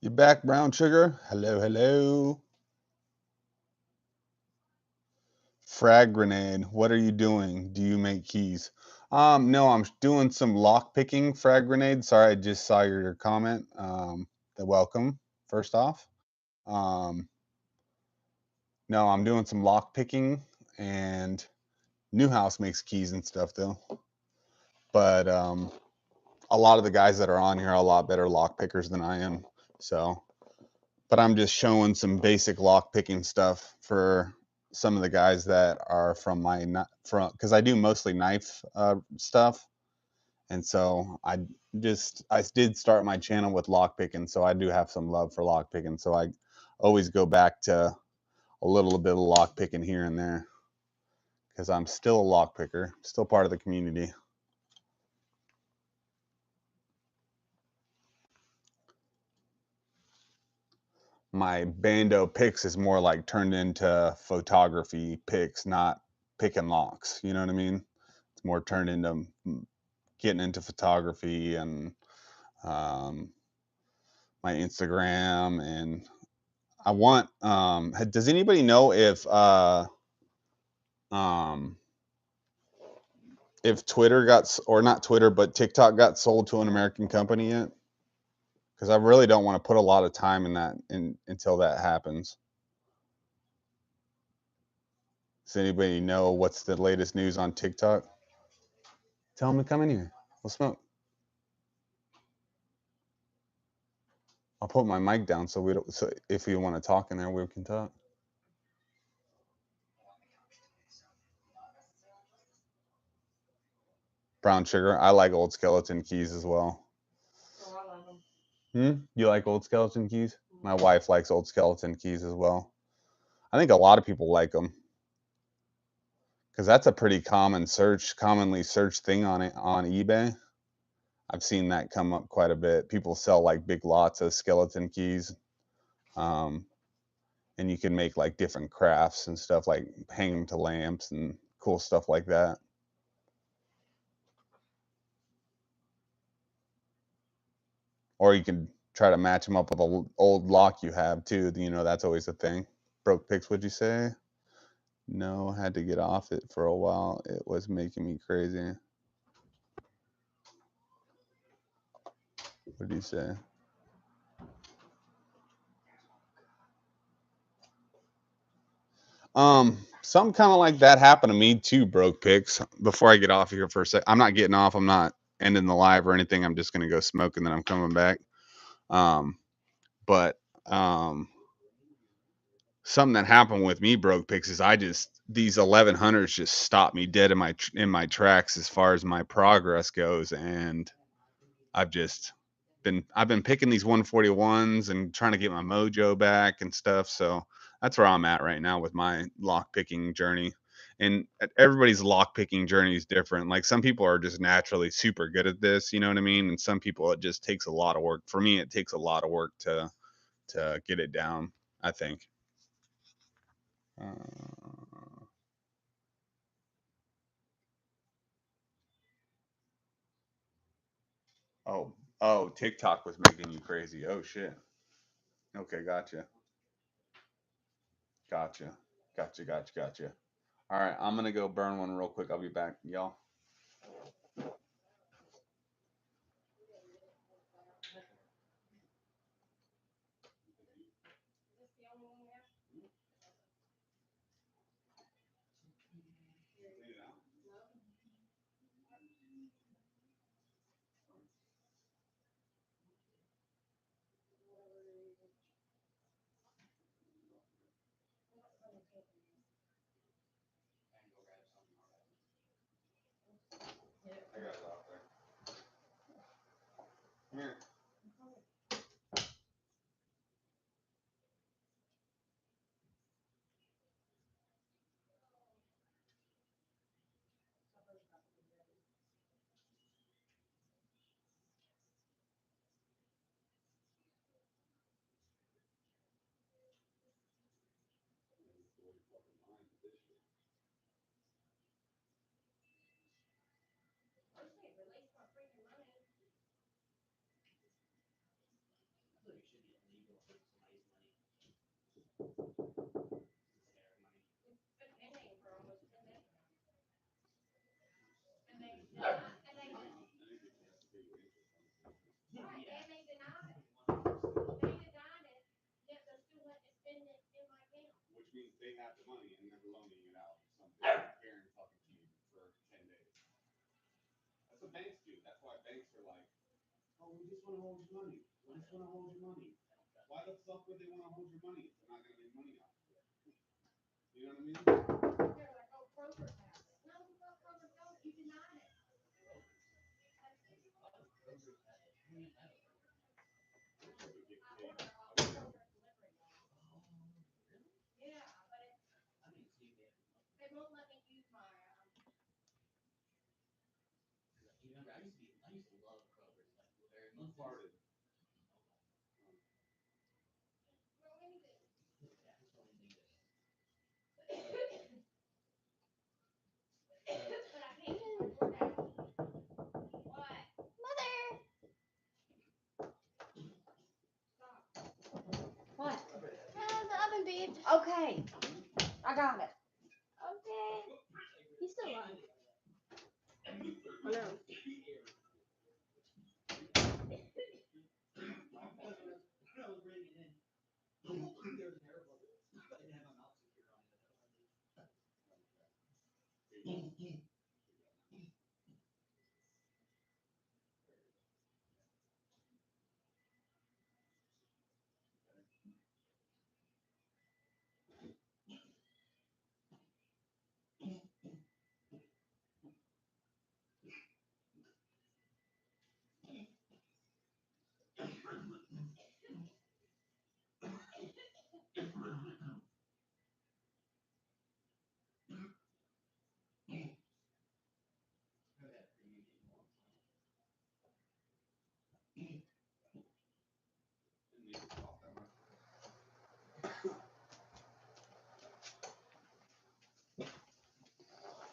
Speaker 1: You back, brown sugar? Hello, hello. Frag grenade. What are you doing? Do you make keys? No, I'm doing some lock picking. Frag grenade. Sorry, I just saw your comment. Welcome. First off. Um, no, I'm doing some lock picking, and Newhouse makes keys and stuff though. But a lot of the guys that are on here are a lot better lock pickers than I am. So, but I'm just showing some basic lock picking stuff for some of the guys that are from from because I do mostly knife stuff, and so I did start my channel with lock picking, so I do have some love for lock picking. So I always go back to a little bit of lock picking here and there because I'm still a lock picker, still part of the community. My BandoPicks is more like turned into photography picks, not picking locks. You know what I mean? It's more turned into getting into photography and um, my Instagram. And I want. Does anybody know um, if Twitter or not Twitter, but TikTok got sold to an American company yet? Because I really don't want to put a lot of time in that until that happens. Does anybody know what's the latest news on TikTok? Tell them to come in here. We'll smoke. I'll put my mic down so we don't. So if you want to talk in there, we can talk. Brown sugar. I like old skeleton keys as well. You like old skeleton keys? My wife likes old skeleton keys as well. I think a lot of people like them because that's a pretty commonly searched thing on eBay. I've seen that come up quite a bit. People sell like big lots of skeleton keys, um, and you can make like different crafts and stuff, like hang them to lamps and cool stuff like that. Or you can try to match them up with an old lock you have too. You know, that's always a thing. Broke picks, would you say? No, had to get off it for a while. It was making me crazy. What do you say? Something kind of like that happened to me too, broke picks. Before I get off here for a sec, I'm not getting off. I'm not ending the live or anything. I'm just gonna go smoke and then I'm coming back. Um, but something that happened with me, broke picks, is I just these 1100s just stopped me dead in my tracks as far as my progress goes, and I've just I've been picking these 141s and trying to get my mojo back and stuff. So that's where I'm at right now with my lock picking journey. And everybody's lock picking journey is different. Like some people are just naturally super good at this, you know what I mean? And some people it just takes a lot of work. For me, it takes a lot of work to get it down, I think. Uh, oh, oh, TikTok was making you crazy. Oh shit. Okay, gotcha. Gotcha. Gotcha. All right, I'm gonna go burn one real quick. I'll be back, y'all.
Speaker 2: What? The oven beeped. Okay. I got it. Okay. He's still on. Oh, no.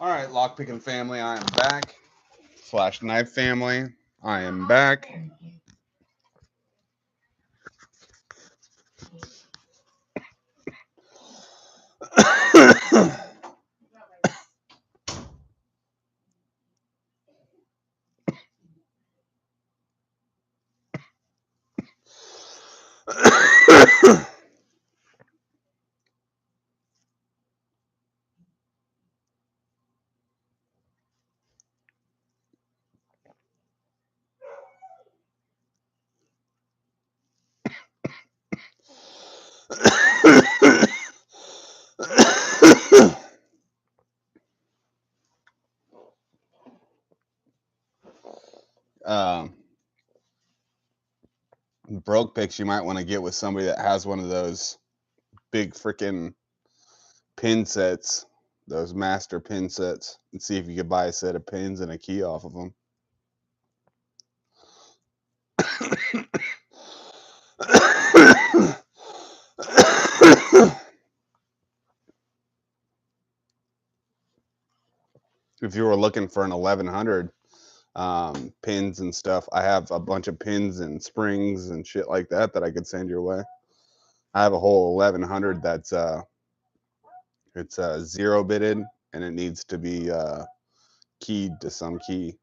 Speaker 1: All right, lockpicking family, I am back. Slash knife family, I am back. um, broke picks you might want to get with somebody that has one of those big freaking pin sets, those master pin sets, and see if you could buy a set of pins and a key off of them. If you were looking for an 1100 pins and stuff, I have a bunch of pins and springs and shit like that that I could send your way. I have a whole 1100 that's it's zero bitted and it needs to be keyed to some key.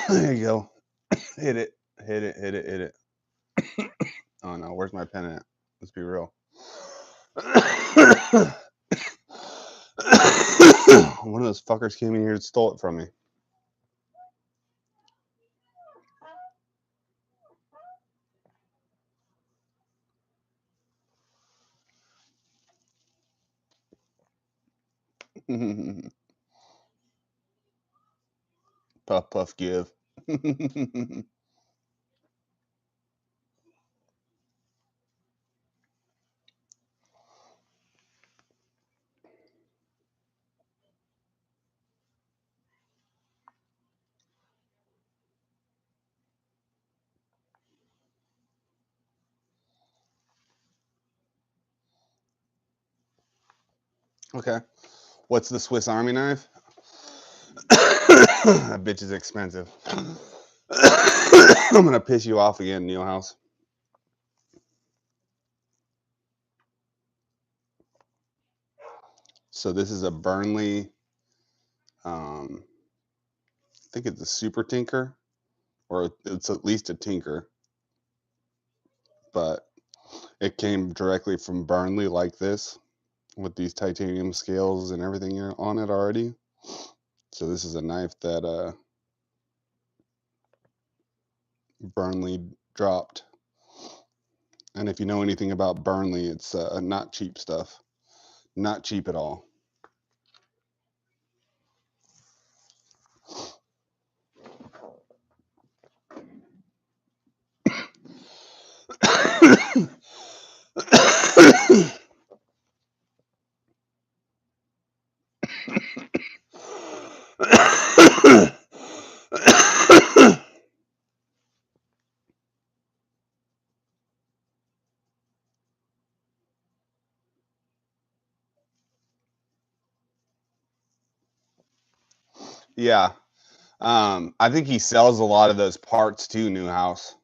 Speaker 1: There you go. Hit it. Hit it. Hit it. Hit it. Oh no, where's my pen at? Let's be real. One of those fuckers came in here and stole it from me. Puff puff give. Okay. What's the Swiss Army knife? That bitch is expensive. I'm gonna piss you off again, Neil House. So this is a Burnley. I think it's a Super Tinker, or it's at least a Tinker. but it came directly from Burnley like this with these titanium scales and everything on it already. So this is a knife that Burnley dropped. And if you know anything about Burnley, it's not cheap stuff. Not cheap at all. Yeah. I think he sells a lot of those parts too, Newhouse,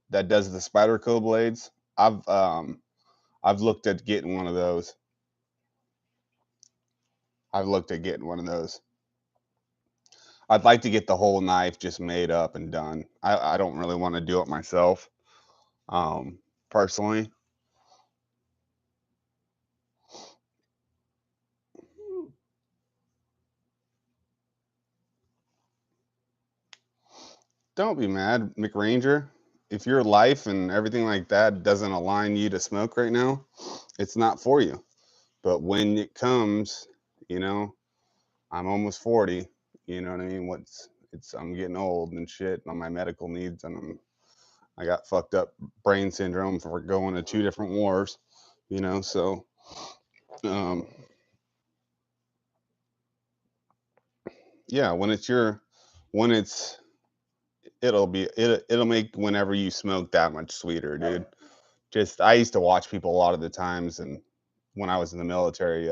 Speaker 1: that does the Spyderco blades. I've looked at getting one of those. I've looked at getting one of those. I'd like to get the whole knife just made up and done. I don't really want to do it myself, personally. Don't be mad, McRanger. If your life and everything like that doesn't align you to smoke right now, it's not for you. But when it comes, you know, I'm almost 40. You know what I mean? I'm getting old and shit on my medical needs, and I got fucked up brain syndrome for going to 2 different wars. So um, yeah, when it'll make whenever you smoke that much sweeter, dude. Just I used to watch people a lot of the times, and when I was in the military,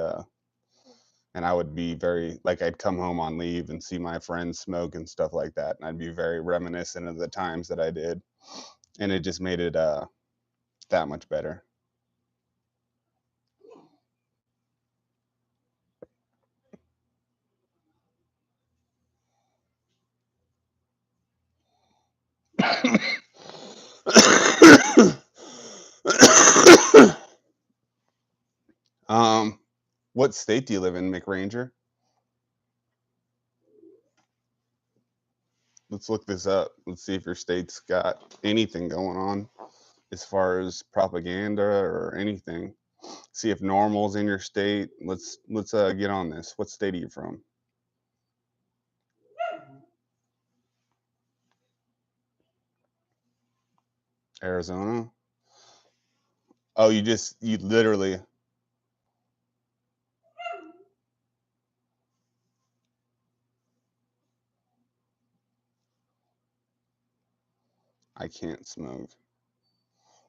Speaker 1: and I would be very like I'd come home on leave and see my friends smoke and stuff like that, and I'd be very reminiscent of the times that I did, and it just made it that much better. um, what state do you live in, McRanger? Let's look this up. Let's see if your state's got anything going on as far as propaganda or anything. See if normal's in your state. Let's get on this. What state are you from? Arizona. Oh, you literally. I can't smoke.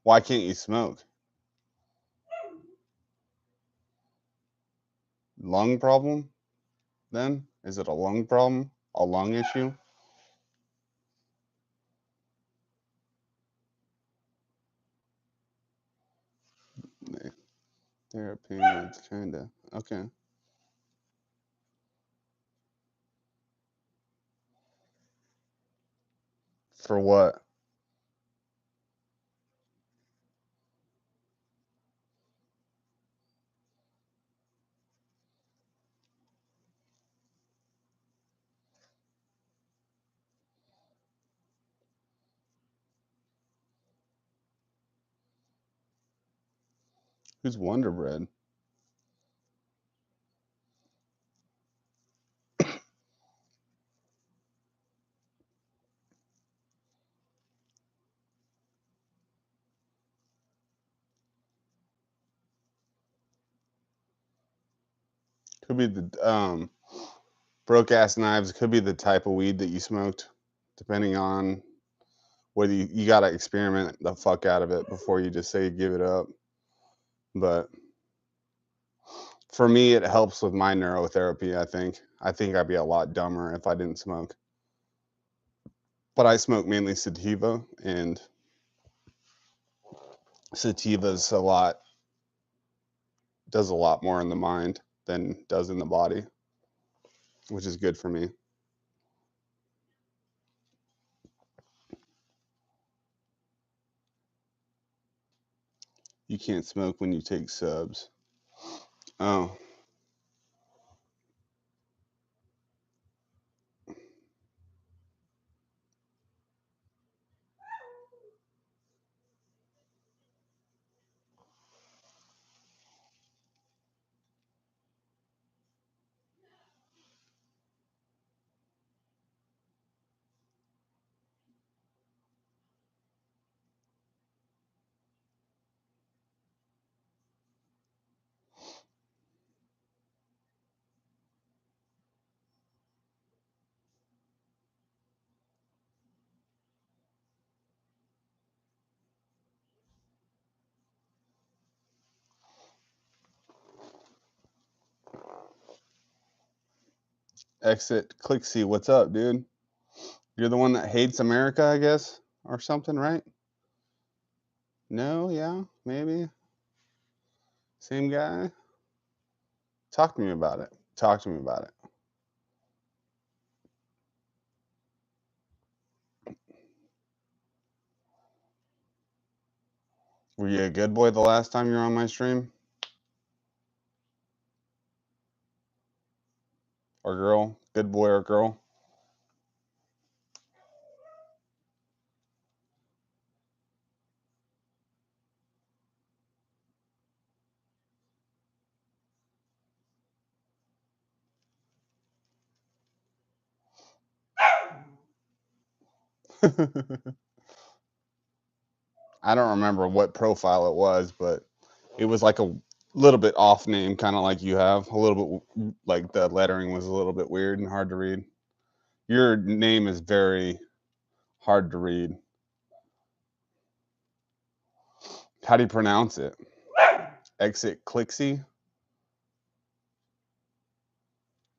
Speaker 1: Why can't you smoke? Lung problem? Then is it a lung problem? A lung issue? Their opinions, kinda. Okay. For what? Who's Wonder Bread? Could be the broke ass knives. Could be the type of weed that you smoked, depending on whether you gotta experiment the fuck out of it before you just say give it up. But for me, it helps with my neurotherapy. I think I'd be a lot dumber if I didn't smoke. But I smoke mainly sativa, and sativa's a lot does a lot more in the mind than does in the body, which is good for me. You can't smoke when you take subs. Oh. Exit. Click see. What's up, dude? You're the one that hates America, I guess, or something, right? No, yeah, maybe. Same guy. Talk to me about it. Talk to me about it. Were you a good boy the last time you were on my stream? Or girl? Good boy or girl? I don't remember what profile it was, but it was like a little bit off name, kind of like you have. A little bit like the lettering was a little bit weird and hard to read. Your name is very hard to read. How do you pronounce it? Exit Clixie?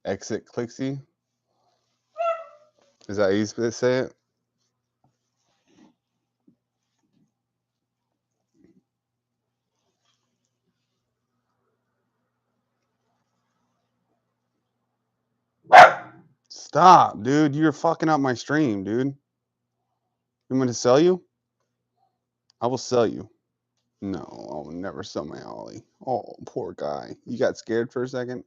Speaker 1: Exit Clixie? Is that how you say it? Stop, dude. You're fucking up my stream, dude. You want me to sell you? I will sell you. No, I'll never sell my Ollie. Oh, poor guy. You got scared for a second?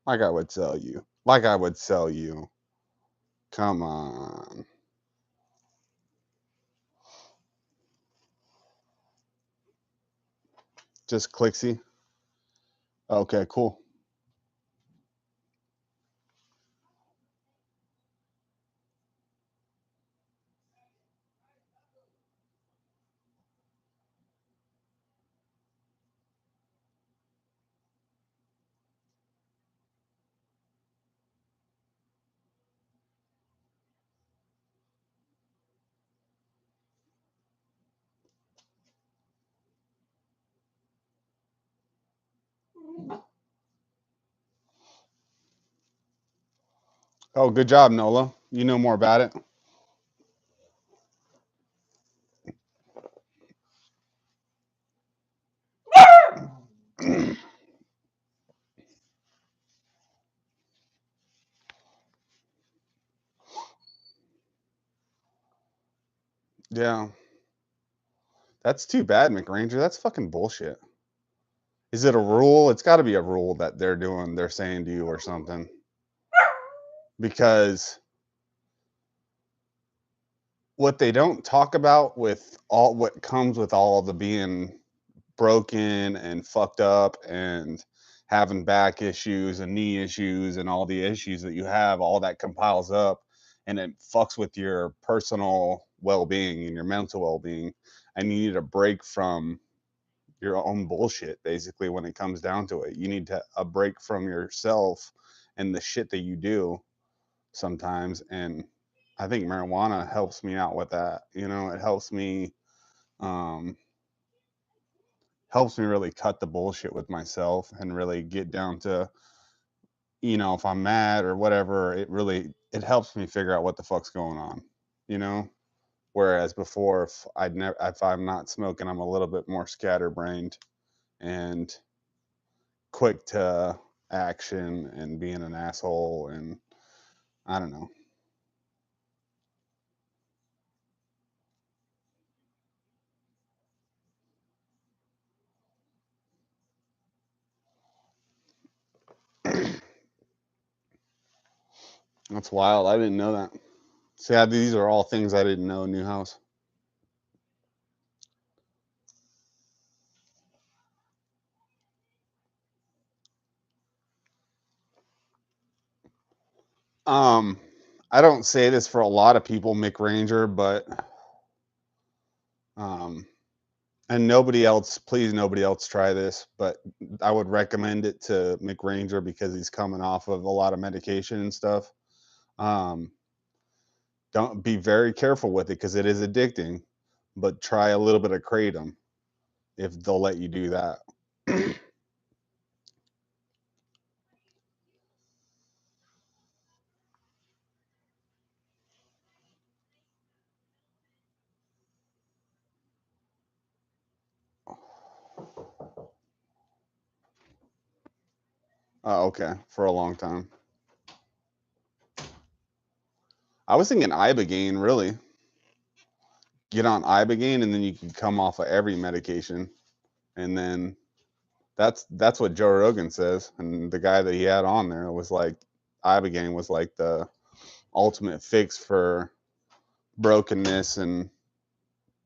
Speaker 1: Like I would sell you. Like I would sell you. Come on. Just Clixie. Okay, cool. Oh, good job, Nola. You know more about it. Yeah. That's too bad, McRanger. That's fucking bullshit. Is it a rule? It's got to be a rule that they're saying to you or something. Because what they don't talk about with all what comes with all the being broken and fucked up and having back issues and knee issues and all the issues that you have, all that compiles up and it fucks with your personal well-being and your mental well-being, and you need a break from your own bullshit. Basically, when it comes down to it, you need a break from yourself and the shit that you do sometimes. And I think marijuana helps me out with that. It um, helps me really cut the bullshit with myself and really get down to, if I'm mad or whatever, it helps me figure out what the fuck's going on, you know. Whereas before, if I'm not smoking, I'm a little bit more scatterbrained and quick to action and being an asshole, and I don't know. That's wild. I didn't know that. See, these are all things I didn't know. New house. Um, I don't say this for a lot of people, Mick Ranger, but um, and nobody else, please, nobody else try this, but I would recommend it to Mick Ranger because he's coming off of a lot of medication and stuff. Um, don't be very careful with it because it is addicting, but try a little bit of kratom if they'll let you do that. Oh, okay, for a long time. I was thinking ibogaine, really. Get on ibogaine, and then you can come off of every medication, and then that's what Joe Rogan says. And the guy that he had on there was like, ibogaine was like the ultimate fix for brokenness and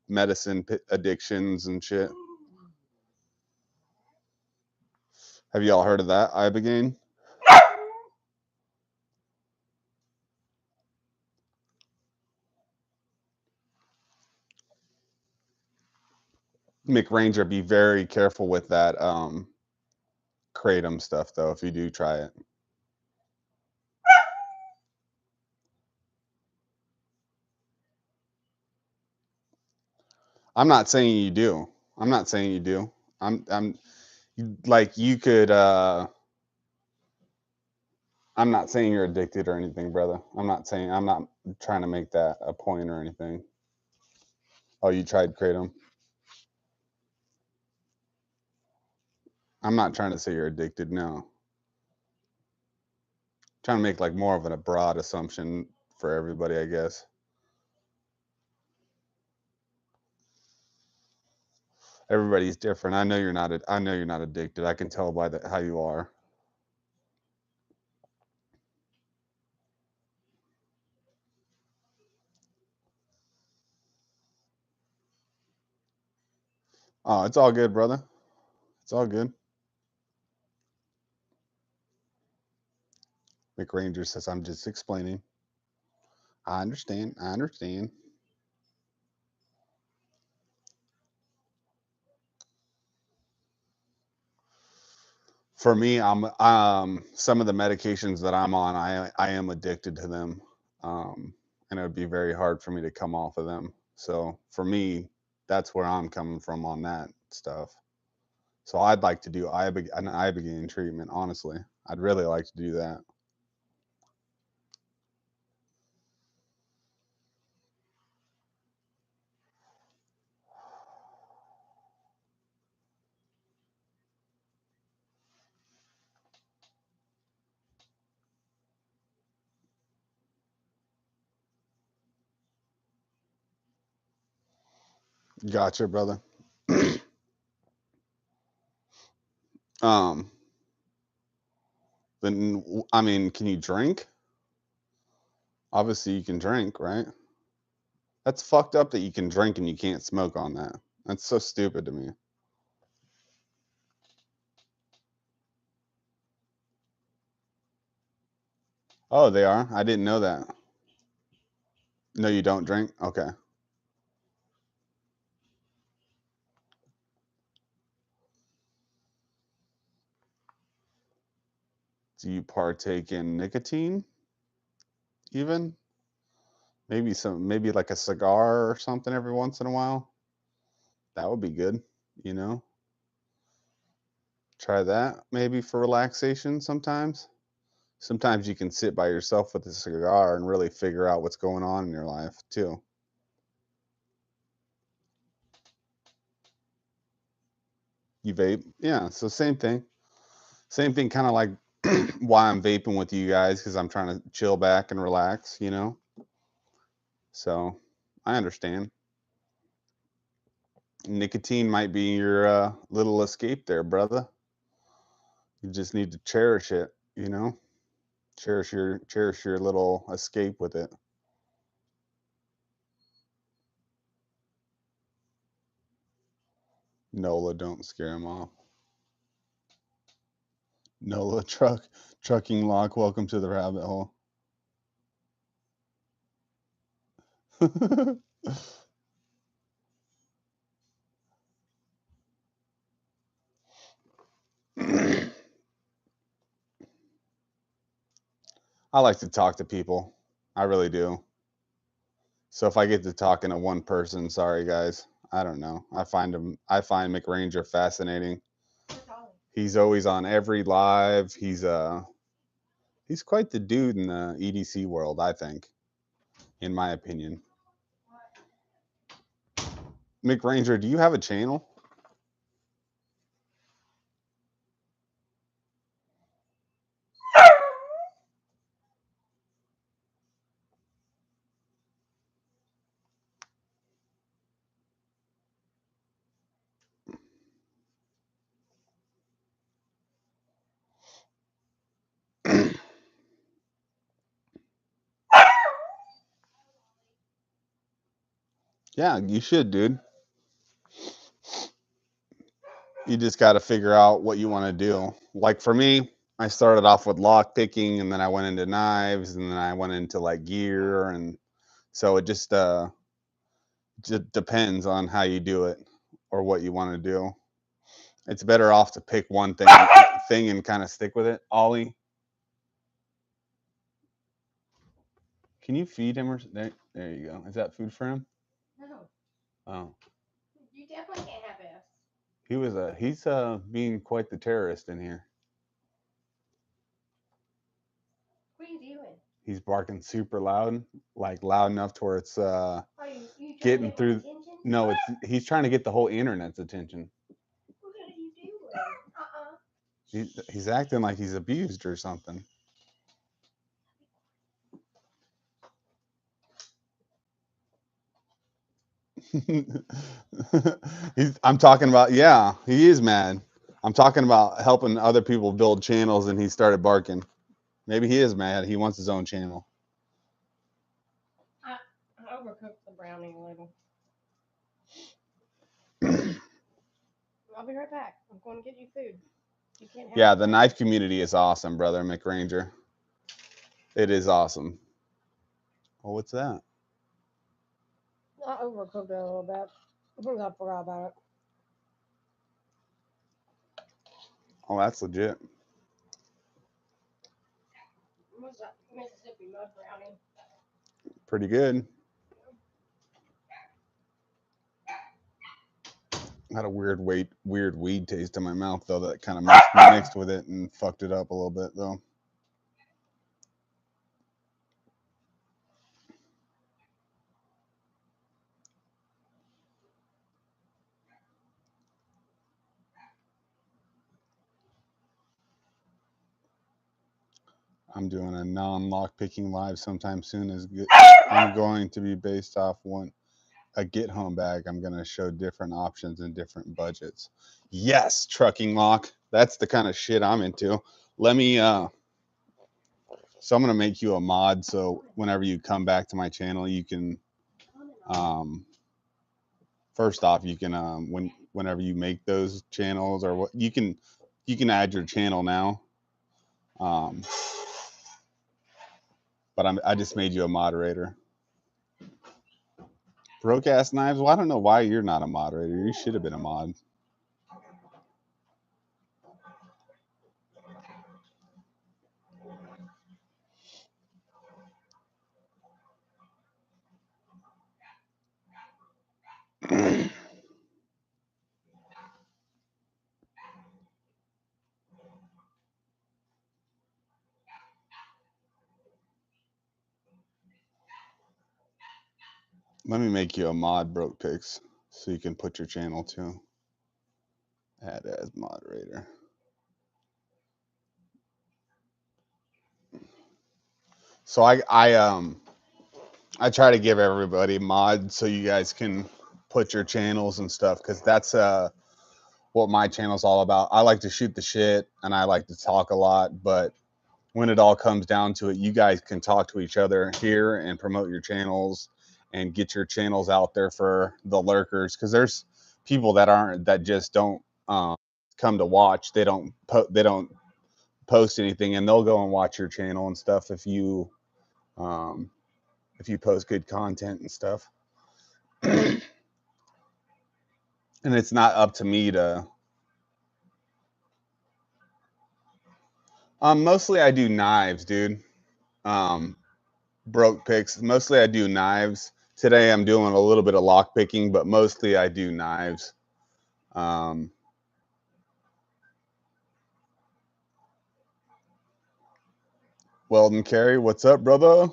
Speaker 1: medicine addictions and shit. Have you all heard of that ibogaine? McRanger, be very careful with that kratom stuff though. If you do try it, I'm not saying you do. I'm not saying you do. I'm like you could. I'm not saying you're addicted or anything, brother. I'm not trying to make that a point or anything. Oh, you tried kratom. I'm not trying to say you're addicted. No, trying to make like more of a broad assumption for everybody, I guess. Everybody's different. I know you're not. I know you're not addicted. I can tell by how you are. Oh, it's all good, brother. It's all good. McRanger says I'm just explaining. I understand. I understand. For me, I'm some of the medications that I'm on, I am addicted to them, and it would be very hard for me to come off of them. So for me, that's where I'm coming from on that stuff. So I'd like to do an ibogaine treatment. Honestly, I'd really like to do that. Gotcha, brother. um, then I mean, can you drink? Obviously, you can drink, right? That's fucked up that you can drink and you can't smoke on that. That's so stupid to me. Oh, they are? I didn't know that. No, you don't drink? Okay. Do you partake in nicotine even? Maybe like a cigar or something every once in a while? That would be good, you know? Try that maybe for relaxation sometimes. Sometimes you can sit by yourself with a cigar and really figure out what's going on in your life too. You vape? Yeah, so same thing. Same thing, kind of like why I'm vaping with you guys because I'm trying to chill back and relax, you know? So I understand. Nicotine might be your little escape there, brother. You just need to cherish it, you know? Cherish your little escape with it. Nola, don't scare him off. Nola trucking lock. Welcome to the rabbit hole. I like to talk to people. I really do. So if I get to talking to one person, sorry guys. I don't know. I find McRanger fascinating. He's always on every live. He's quite the dude in the EDC world, I think, in my opinion. McRanger, do you have a channel? Yeah, you should, dude. You just got to figure out what you want to do. Like for me, I started off with lock picking, and then I went into knives, and then I went into like gear, and so it just depends on how you do it or what you want to do. It's better off to pick one thing and kind of stick with it. Ollie, can you feed him or there? There you go. Is that food for him?
Speaker 2: No.
Speaker 1: Oh,
Speaker 2: You definitely can't have this.
Speaker 1: he's being quite the terrorist in here.
Speaker 2: What are you doing?
Speaker 1: He's barking super loud, like loud enough to where it's
Speaker 2: Are you
Speaker 1: getting through.
Speaker 2: attention?
Speaker 1: No, he's trying to get the whole internet's attention.
Speaker 2: What are you doing?
Speaker 1: He's acting like he's abused or something. I'm talking about, yeah, he is mad. I'm talking about helping other people build channels, and he started barking. Maybe he is mad. He wants his own channel.
Speaker 2: I overcooked the brownie a little. I'll be right back. I'm going to get you food. You can't have
Speaker 1: Yeah, the knife community is awesome, brother McRanger. It is awesome. Well, what's that?
Speaker 2: I overcooked it a little bit. I think I forgot about it.
Speaker 1: Oh, that's legit.
Speaker 2: What's that? Mississippi mud brownie.
Speaker 1: Pretty good. Had a weird weed taste in my mouth though that kind of mixed with it and fucked it up a little bit though. I'm doing a non-lock picking live sometime soon. I'm going to be based off a get home bag. I'm going to show different options and different budgets. Yes, trucking lock. That's the kind of shit I'm into. Let me so I'm going to make you a mod so whenever you come back to my channel you can first off you can whenever you make those channels or what you can add your channel now. But I just made you a moderator. Broke ass knives. Well, I don't know why you're not a moderator. You should have been a mod. Let me make you a mod, Broke Picks, so you can put your channel too. Add as moderator. So I try to give everybody mods so you guys can put your channels and stuff because that's what my channel's all about. I like to shoot the shit and I like to talk a lot, but when it all comes down to it, you guys can talk to each other here and promote your channels and get your channels out there for the lurkers, because there's people that just don't come to watch. They don't post anything, and they'll go and watch your channel and stuff um, if you post good content and stuff. And it's not up to me to. Mostly I do knives, dude. Um, broke picks. Mostly I do knives. Today I'm doing a little bit of lock picking, but mostly I do knives. Um, Weldon Carey, what's up, brother?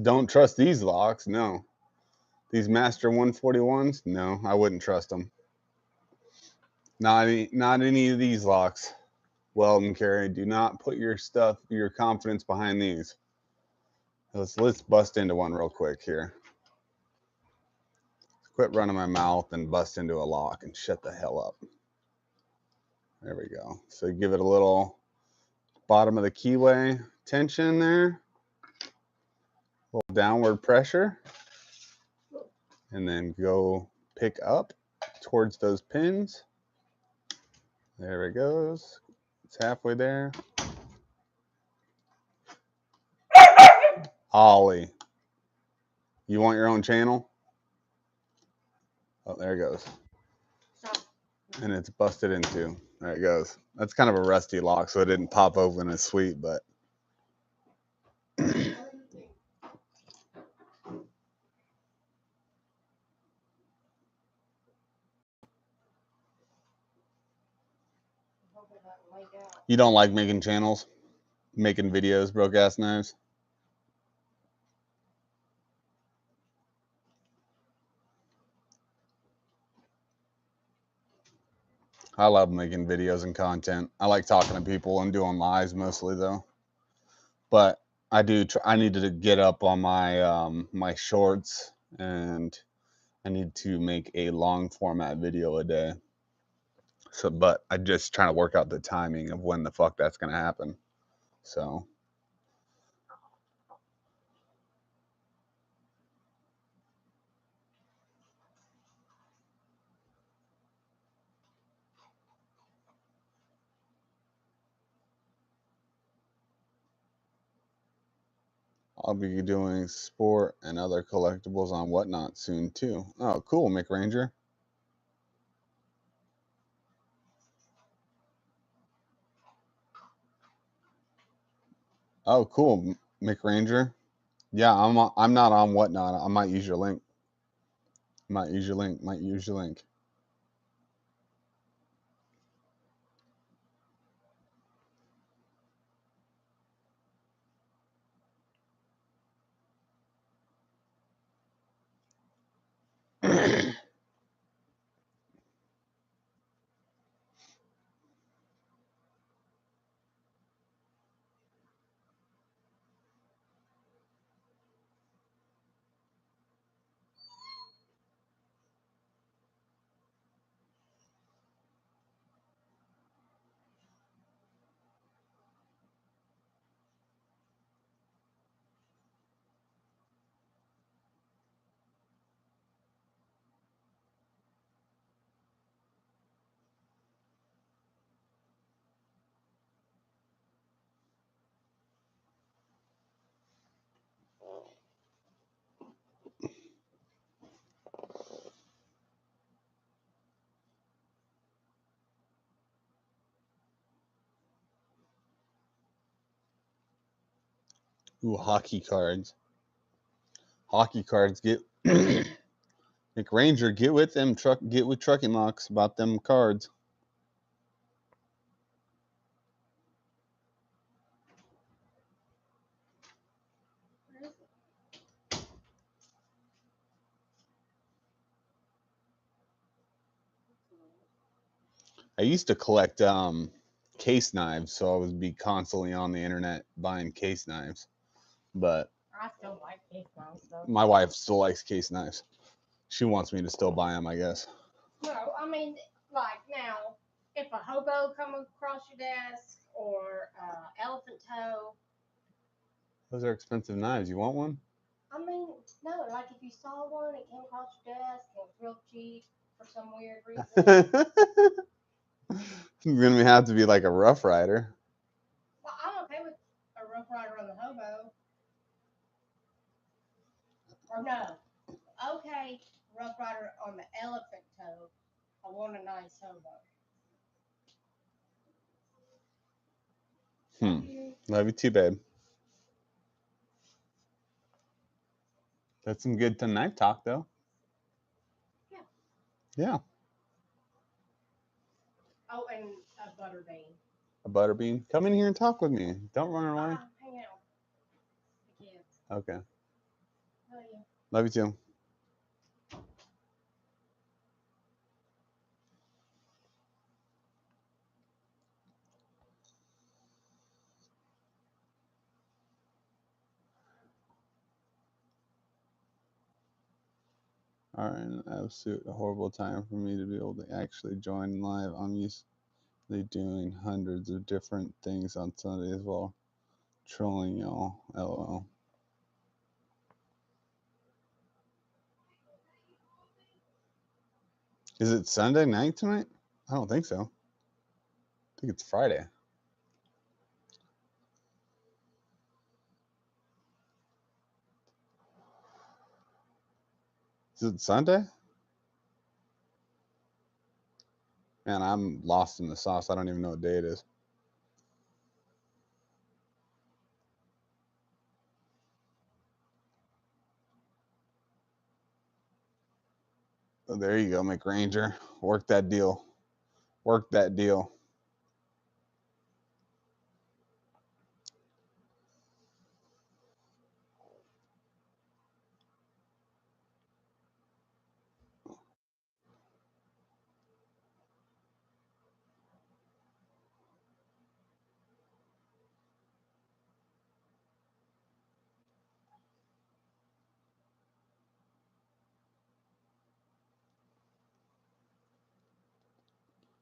Speaker 1: Don't trust these locks. No. These Master 141s? No, I wouldn't trust them. Not any of these locks. Weldon Carey, do not put your confidence behind these. Let's bust into one real quick here. Quit running my mouth and bust into a lock and shut the hell up. There we go. So give it a little bottom of the keyway tension there. A little downward pressure. And then go pick up towards those pins. There it goes. It's halfway there. Ollie. You want your own channel? Oh, there it goes. And it's busted into. There it goes. That's kind of a rusty lock, so it didn't pop open as sweet, but you don't like making channels? Making videos, broke ass knives? I love making videos and content. I like talking to people and doing lives mostly though. But I need to get up on my shorts, and I need to make a long format video a day. So, but I just trying to work out the timing of when the fuck that's gonna happen. So, I'll be doing sport and other collectibles on Whatnot soon too. Oh, cool, McRanger. Oh, cool, McRanger. Yeah, I'm not on Whatnot. I might use your link. Might use your link. Might use your link. Ooh, hockey cards. Hockey cards. Get McRanger. Get with them. Get with Trucking Locks about them cards. I used to collect case knives, so I would be constantly on the internet buying case knives. But
Speaker 2: I still like case knives though.
Speaker 1: my wife still likes case knives. She wants me to still buy them, I guess.
Speaker 2: No, I mean, like now, if a hobo come across your desk or elephant toe.
Speaker 1: Those are expensive knives. You want one?
Speaker 2: I mean, no, like if you saw one, it came across your desk, and it was real cheap for some weird reason.
Speaker 1: It's gonna have to be like a Rough Rider.
Speaker 2: Well, I'm okay with a Rough Rider on the hobo. Or no, okay, Rough Rider on the elephant toe. I want a nice hobo.
Speaker 1: Love you too, babe. That's some good knife talk, though.
Speaker 2: Yeah.
Speaker 1: Yeah.
Speaker 2: Oh, and a butter bean.
Speaker 1: A butterbean. Come in here and talk with me. Don't run away.
Speaker 2: Hang out. The kids.
Speaker 1: Okay.
Speaker 2: Love you.
Speaker 1: Love you too. All right, an absolute horrible time for me to be able to actually join live. I'm usually doing hundreds of different things on Sundays while trolling y'all. LOL. Is it Sunday night tonight? I don't think so. I think it's Friday. Is it Sunday? Man, I'm lost in the sauce. I don't even know what day it is. Oh, there you go, McRanger. Work that deal. Work that deal.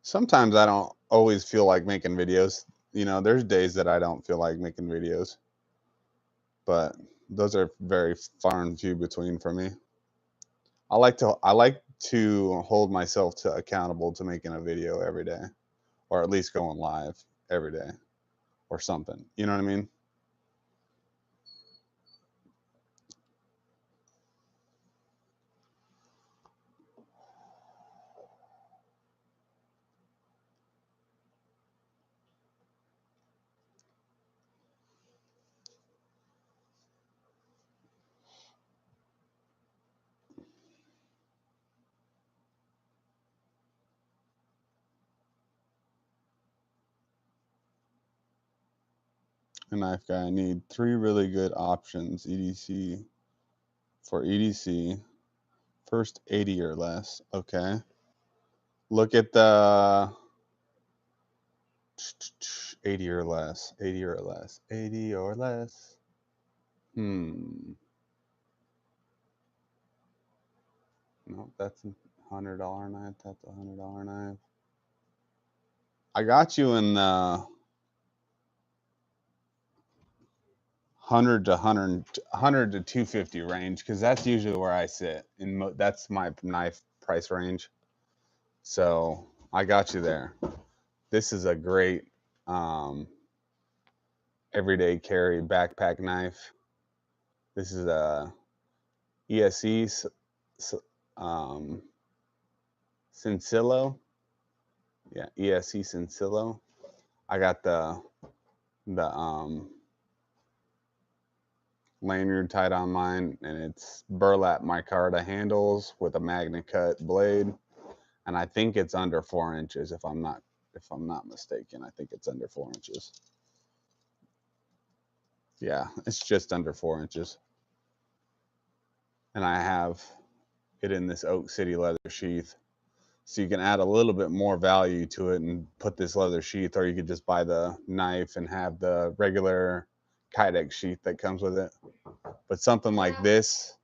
Speaker 1: Sometimes I don't always feel like making videos. There's days that I don't feel like making videos, but those are very far and few between for me. I like to hold myself to accountable to making a video every day, or at least going live every day, or something. You know what I mean? A knife guy. I need 3 really good options. EDC for EDC. First 80 or less. Okay. Look at the 80 or less. 80 or less. 80 or less. Nope, that's $100 knife. That's $100 knife. I got you in the 100 to 250 range because that's usually where I sit. That's my knife price range. So I got you there. This is a great everyday carry backpack knife. This is a ESE um, Cincillo. Yeah, ESE Cincillo. I got the lanyard tied on mine, and it's burlap micarta handles with a magna cut blade, and I think it's under 4 inches if I'm not mistaken. I think it's under 4 inches. Yeah, it's just under 4 inches, and I have it in this Oak City leather sheath. So you can add a little bit more value to it and put this leather sheath, or you could just buy the knife and have the regular Kydex sheath that comes with it. But something like this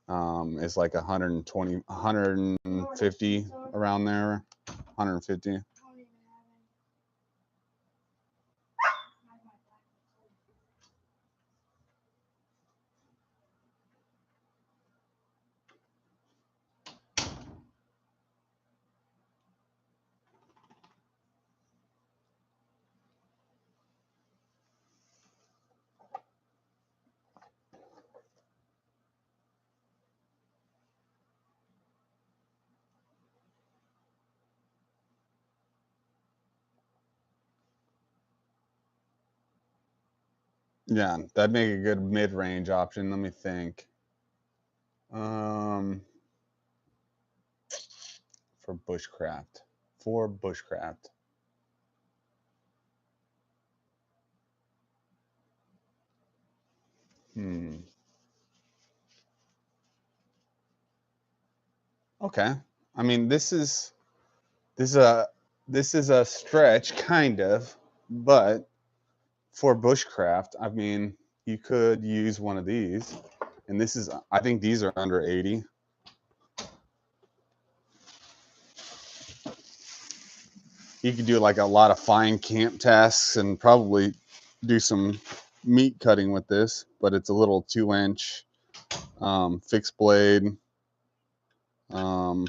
Speaker 1: is like 120, 150 around there, 150. Yeah, that'd make a good mid-range option. Let me think. Um, for bushcraft. For bushcraft. Hmm. Okay. I mean, this is a this is a stretch, kind of, but for bushcraft, I mean, you could use one of these, and this is I think these are under 80. You could do like a lot of fine camp tasks and probably do some meat cutting with this, but it's a little 2-inch fixed blade, um,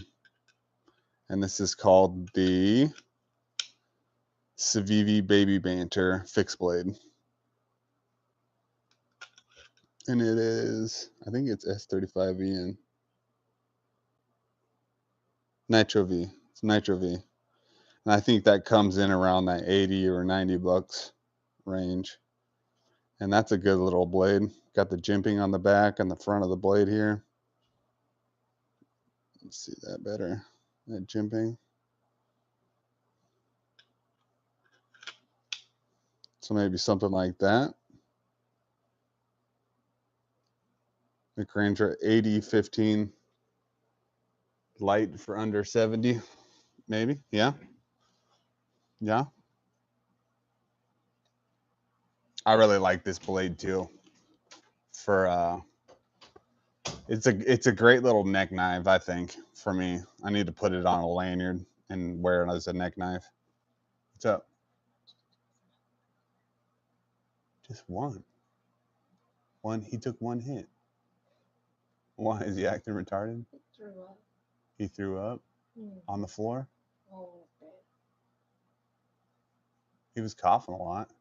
Speaker 1: and this is called the Civivi Baby Banter fixed blade, and it is I think it's S35V and Nitro V. It's Nitro V, and I think that comes in around that 80 or $90 range, and that's a good little blade. Got the jimping on the back and the front of the blade here. Let's see that better. That jimping. So maybe something like that. The Grandra 80, 15 light for under 70, maybe. Yeah. Yeah. I really like this blade too. For it's a great little neck knife, I think, for me. I need to put it on a lanyard and wear it as a neck knife. What's up? Just one. One he took one hit. Why is he acting retarded?
Speaker 2: Threw up.
Speaker 1: He threw up on the floor.
Speaker 2: Oh, okay.
Speaker 1: He was coughing a lot.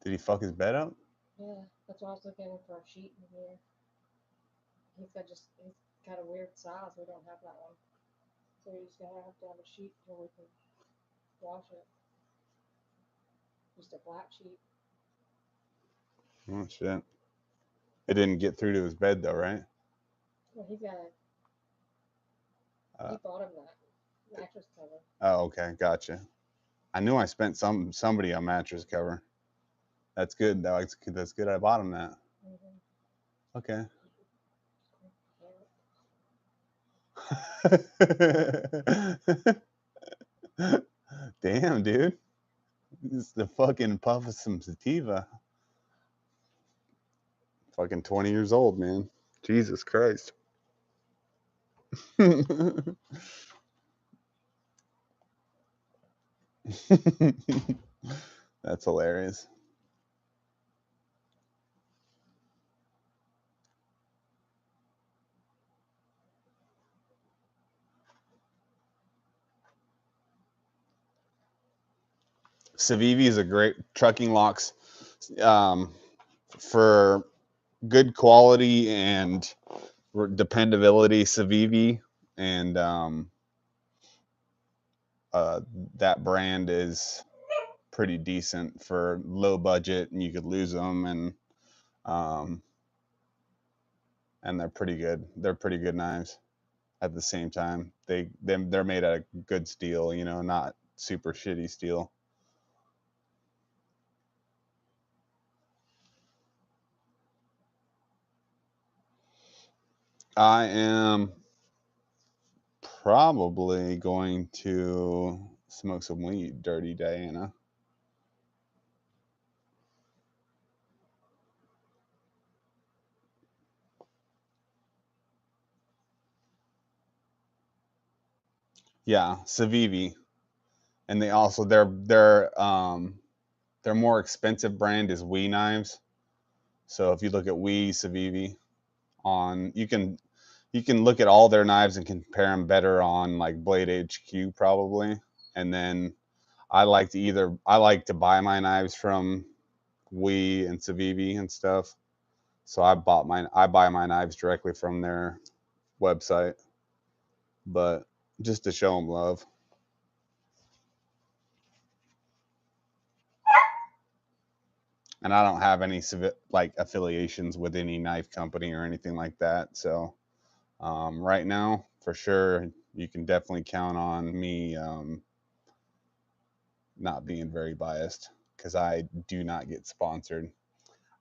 Speaker 1: Did he fuck his bed up?
Speaker 2: Yeah, that's why I was looking for a sheet in here. He's got a weird size. We don't have that one. So we just gotta have to have a sheet where we can wash it. Just a black sheet.
Speaker 1: Oh shit. It didn't get through to his bed though, right?
Speaker 2: Well, he bought him that mattress cover.
Speaker 1: Oh, okay, gotcha. I knew I spent somebody a mattress cover. That's good. That's good. I bought him that. Okay. Damn, dude. This is the fucking puff of some sativa. Fucking 20 years old, man. Jesus Christ. That's hilarious. Civivi is a great trucking locks um, for good quality and dependability. Civivi and uh, that brand is pretty decent for low budget, and you could lose them, um, and they're pretty good. They're pretty good knives. At the same time, they're made out of good steel, you know, not super shitty steel. I am probably going to smoke some weed, Dirty Diana. Yeah, Civivi, and they also their more expensive brand is We Knives. So if you look at We Civivi on, you can look at all their knives and compare them better on like Blade HQ probably. And then I like to buy my knives from We and Civivi and stuff. So I buy my knives directly from their website, but just to show them love. And I don't have any like affiliations with any knife company or anything like that. So right now, for sure, you can definitely count on me not being very biased because I do not get sponsored.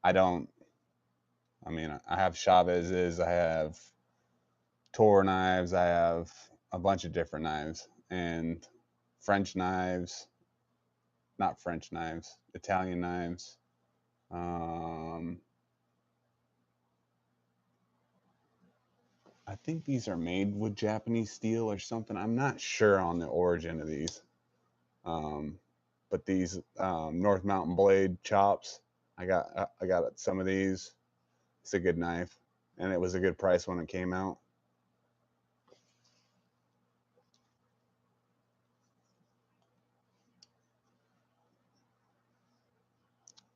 Speaker 1: I don't. I mean, I have Chavez's, I have Tor knives, I have a bunch of different knives and French knives, not French knives, Italian knives. Um, I think these are made with Japanese steel or something. I'm not sure on the origin of these. Um, but these North Mountain Blade chops, I got some of these. It's a good knife, and it was a good price when it came out.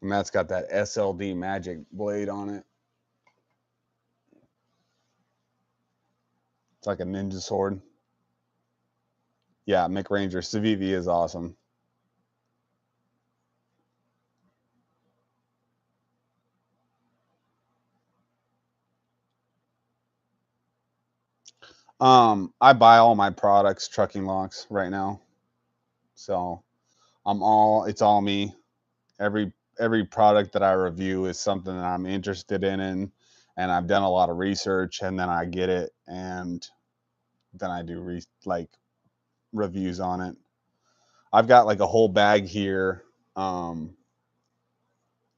Speaker 1: And that's got that SLD Magic blade on it. It's like a ninja sword. Yeah, McRanger Civivi is awesome. I buy all my products trucking locks right now, so it's all me. Every product that I review is something that I'm interested and I've done a lot of research, and then I get it, and then I do like reviews on it. I've got like a whole bag here um,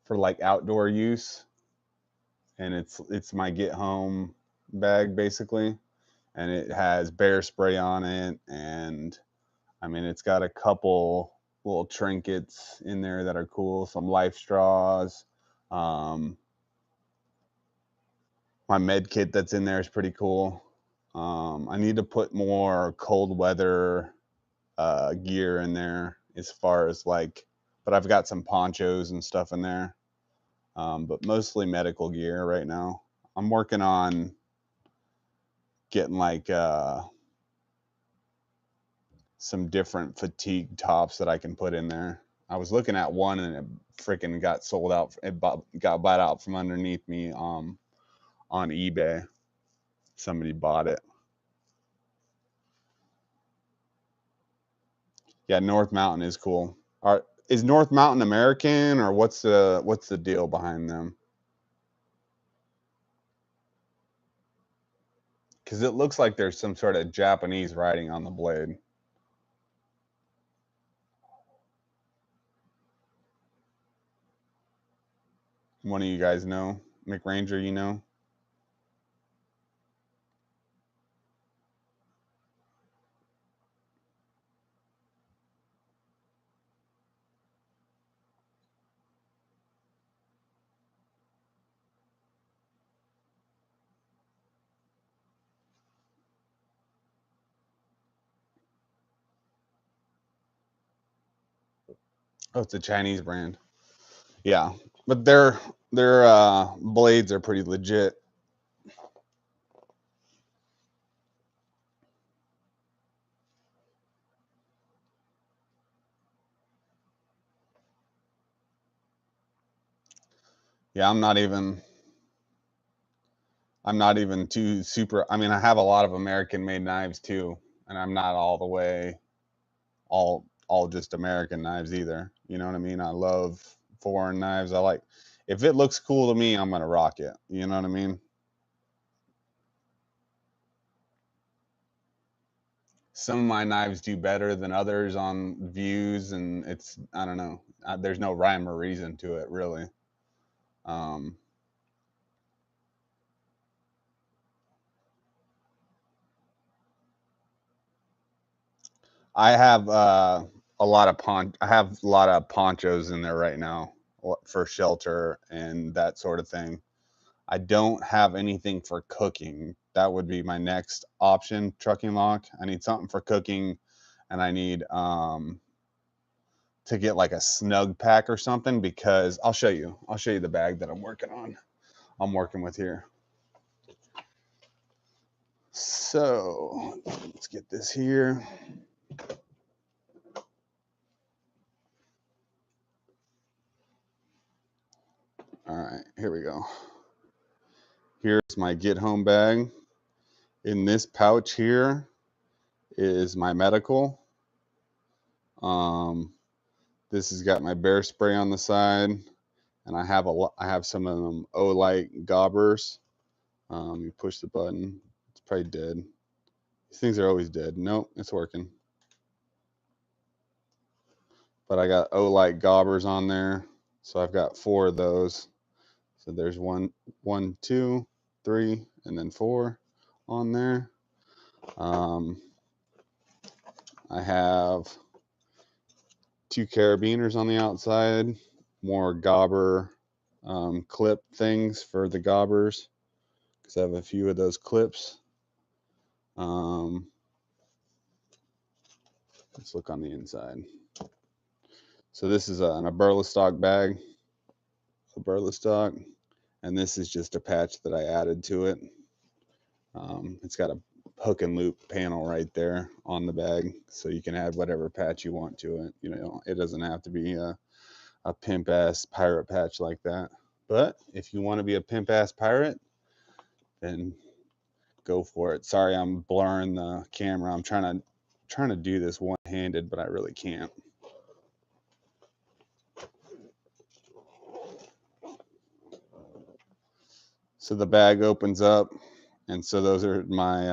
Speaker 1: for like outdoor use, and it's my get home bag basically, and it has bear spray on it, and I mean it's got a couple little trinkets in there that are cool, some life straws. Um, my med kit that's in there is pretty cool. I need to put more cold weather gear in there as far as like, but I've got some ponchos and stuff in there, but mostly medical gear right now. I'm working on getting like some different fatigue tops that I can put in there. I was looking at one and it freaking got sold out. Got bought out from underneath me on eBay. Somebody bought it. Yeah, North Mountain is cool. Is North Mountain American or what's the deal behind them? Because it looks like there's some sort of Japanese writing on the blade. One of you guys know? McRanger, you know? Oh, it's a Chinese brand. Yeah, but their blades are pretty legit. Yeah, I'm not even too super. I mean, I have a lot of American made knives too, and I'm not all the way all just American knives either. You know what I mean? I love foreign knives. I like if it looks cool to me, I'm gonna rock it. You know what I mean? some of my knives do better than others on views, and it's, I don't know. There's no rhyme or reason to it, really. Um, I have I have a lot of ponchos in there right now for shelter and that sort of thing. I don't have anything for cooking. That would be my next option, trucking lock. I need something for cooking, and I need to get like a snug pack or something, because I'll show you. I'll show you the bag that I'm working on. I'm working with here. So let's get this here. All right, here we go. Here's my get home bag. In this pouch here is my medical. This has got my bear spray on the side, and I have some of them O-Light gobbers. You push the button. It's probably dead. These things are always dead. Nope, it's working. But I got O-Light gobbers on there, so I've got 4 of those. So there's one, 2, 3, and then 4 on there. I have 2 carabiners on the outside, more gobber clip things for the gobbers, because I have a few of those clips. Let's look on the inside. So this is a Burley-stock bag, a Burley-stock, and this is just a patch that I added to it. It's got a hook and loop panel right there on the bag, so you can add whatever patch you want to it. You know, it doesn't have to be a pimp ass pirate patch like that. But if you want to be a pimp ass pirate, then go for it. Sorry, I'm blurring the camera. I'm trying to do this one-handed, but I really can't. So the bag opens up, and so those are my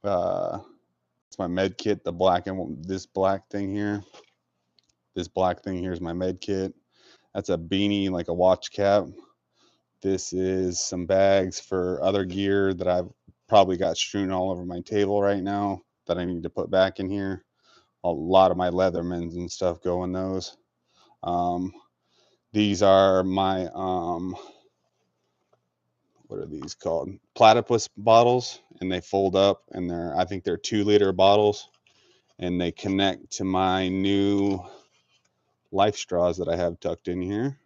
Speaker 1: it's my med kit, the black and this black thing here. This black thing here is my med kit. That's a beanie, like a watch cap. This is some bags for other gear that I've probably got strewn all over my table right now that I need to put back in here. A lot of my Leathermans and stuff go in those. These are my what are these called? Platypus bottles, and they fold up, and I think they're 2-liter bottles, and they connect to my new life straws that I have tucked in here.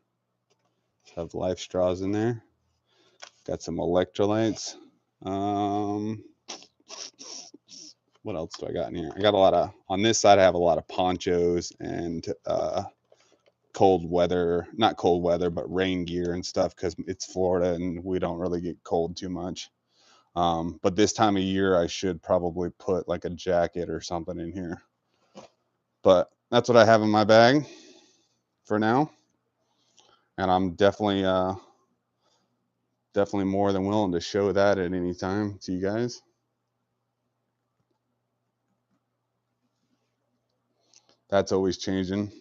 Speaker 1: I have life straws in there. Got some electrolytes. What else do I got in here? I got a lot of, on this side I have a lot of ponchos and cold weather, not cold weather, but rain gear and stuff, because it's Florida and we don't really get cold too much. But this time of year I should probably put like a jacket or something in here. But that's what I have in my bag for now. And I'm definitely more than willing to show that at any time to you guys. That's always changing.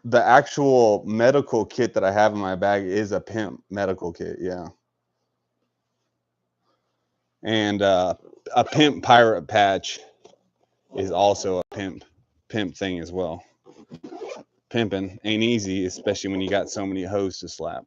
Speaker 1: The actual medical kit that I have in my bag is a pimp medical kit, yeah. And a pimp pirate patch is also a pimp thing as well. Pimping ain't easy, especially when you got so many hoes to slap.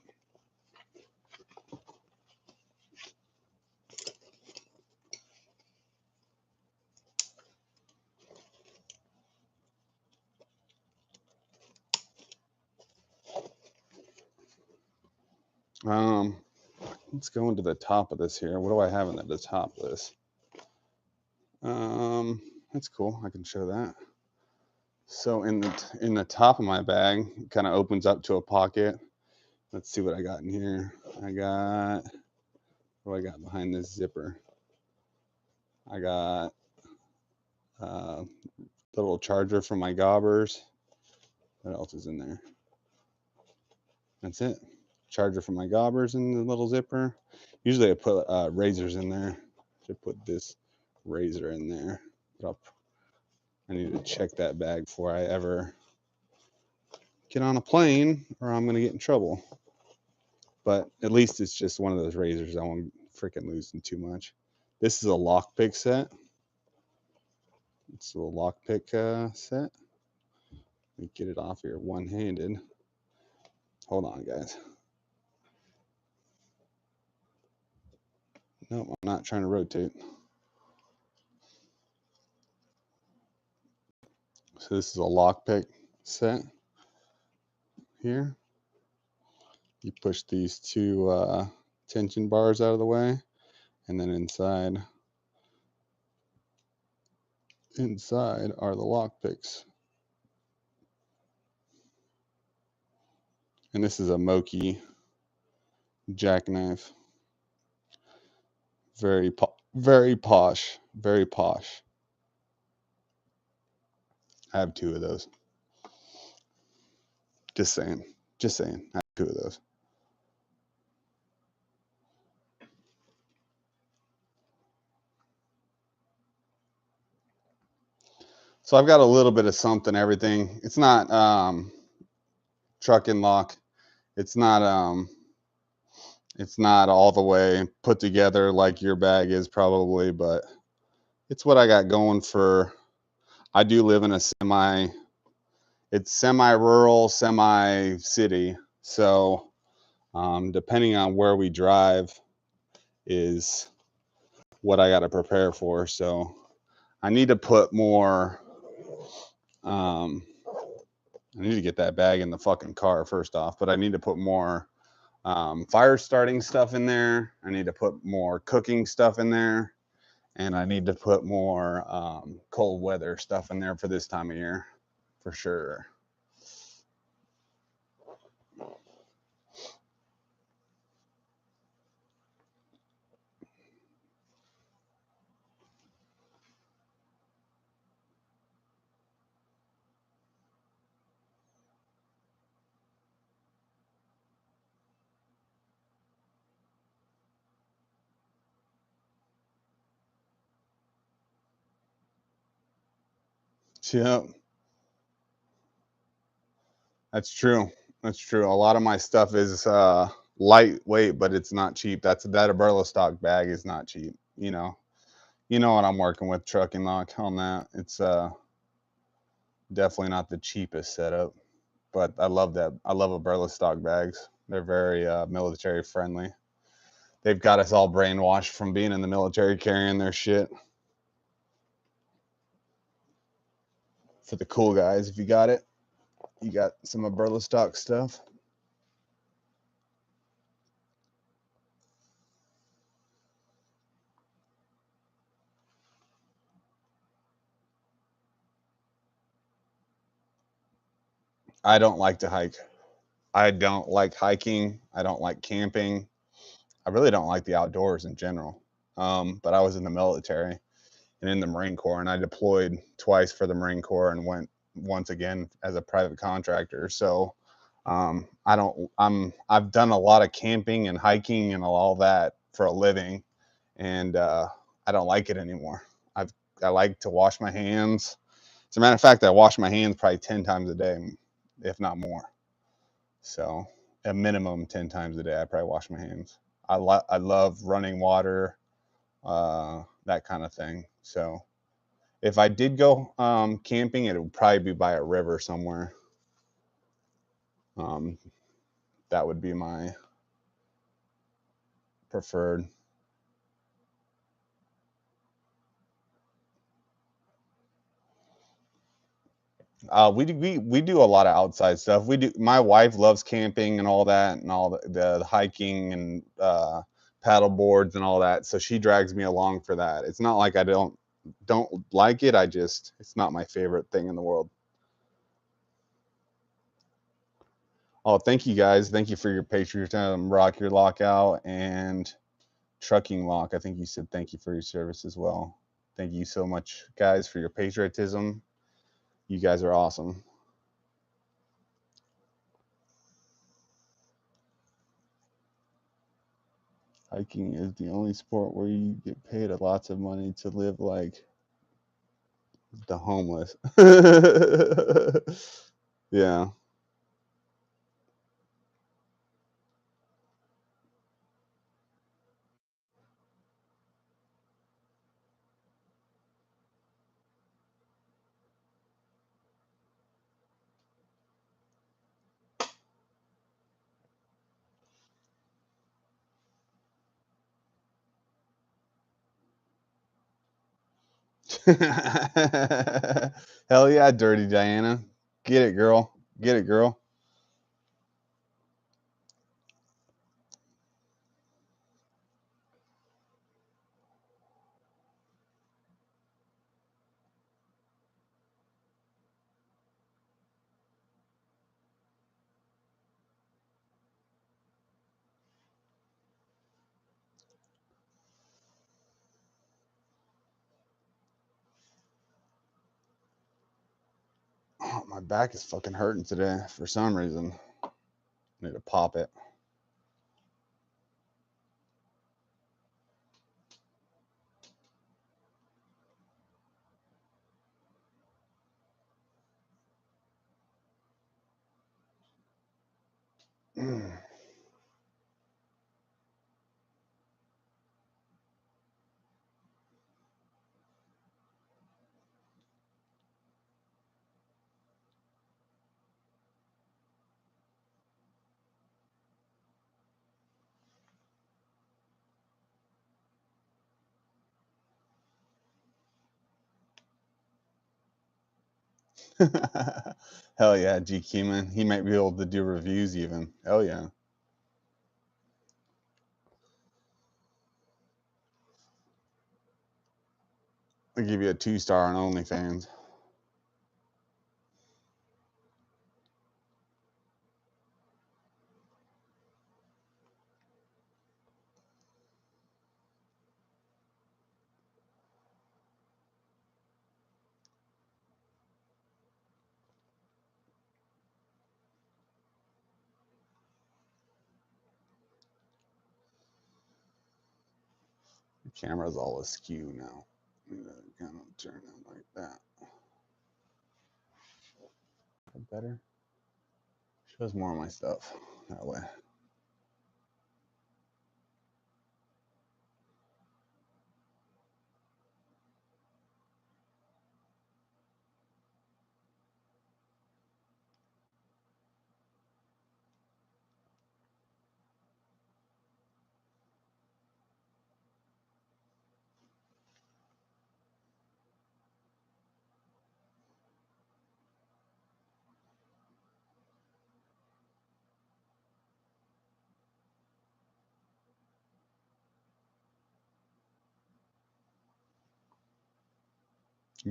Speaker 1: Let's go into the top of this here. What do I have at the top of this? That's cool. I can show that. So in the top of my bag, it kind of opens up to a pocket. Let's see what I got in here. What do I got behind this zipper? I got a little charger for my gobbers. What else is in there? That's it. charger for my gobbers in the little zipper. Usually I put razors in there. Should put this razor in there. But I need to check that bag before I ever get on a plane or I'm going to get in trouble. But at least it's just one of those razors. I won't freaking lose too much. This is a lockpick set. It's a lockpick set. Let me get it off here one-handed. Hold on, guys. Nope, I'm not trying to rotate. So this is a lockpick set here. You push these two tension bars out of the way, and then inside are the lockpicks. And this is a Moki jackknife. Very posh. Very posh. I have two of those. Just saying. Just saying. I have two of those. So I've got a little bit of something, everything. It's not truck and lock. It's not all the way put together like your bag is probably, but it's what I got going for. I do live in a it's semi-rural, semi-city. So depending on where we drive is what I got to prepare for. So I need to put more, I need to get that bag in the fucking car first off, but I need to put more fire starting stuff in there. I need to put more cooking stuff in there. And I need to put more cold weather stuff in there for this time of year, for sure. Yeah, that's true. That's true. A lot of my stuff is lightweight, but it's not cheap. That umbrella stock bag is not cheap. You know what I'm working with, trucking lock on that. It's definitely not the cheapest setup, but I love that. I love umbrella stock bags. They're very military friendly. They've got us all brainwashed from being in the military carrying their shit. For the cool guys, if you got it, you got some umbrella stock stuff. I don't like to hike. I don't like hiking. I don't like camping. I really don't like the outdoors in general. But I was in the military and in the Marine Corps, and I deployed twice for the Marine Corps and went once again as a private contractor. So I don't. I've done a lot of camping and hiking and all that for a living, and I don't like it anymore. I like to wash my hands. As a matter of fact, I wash my hands probably 10 times a day, if not more. So a minimum 10 times a day, I probably wash my hands. I love running water, that kind of thing. So if I did go camping, it would probably be by a river somewhere. Um, that would be my preferred. We do a lot of outside stuff. We do. My wife loves camping and all that, and all the hiking and paddle boards and all that. So she drags me along for that. It's not like I don't like it. It's not my favorite thing in the world. Oh, thank you guys. Thank you for your patriotism, Rock Your Lockout, and Trucking Lock. I think you said thank you for your service as well. Thank you so much, guys, for your patriotism. You guys are awesome. Hiking is the only sport where you get paid a lots of money to live like the homeless. Yeah. Hell yeah, Dirty Diana. Get it, girl. Get it, girl. Oh, my back is fucking hurting today for some reason. I need to pop it. Hell yeah, G Keeman. He might be able to do reviews even. Hell yeah. I'll give you a 2-star on OnlyFans. The camera's all askew now. Kind of turn it like that. Better. Shows more of my stuff that way.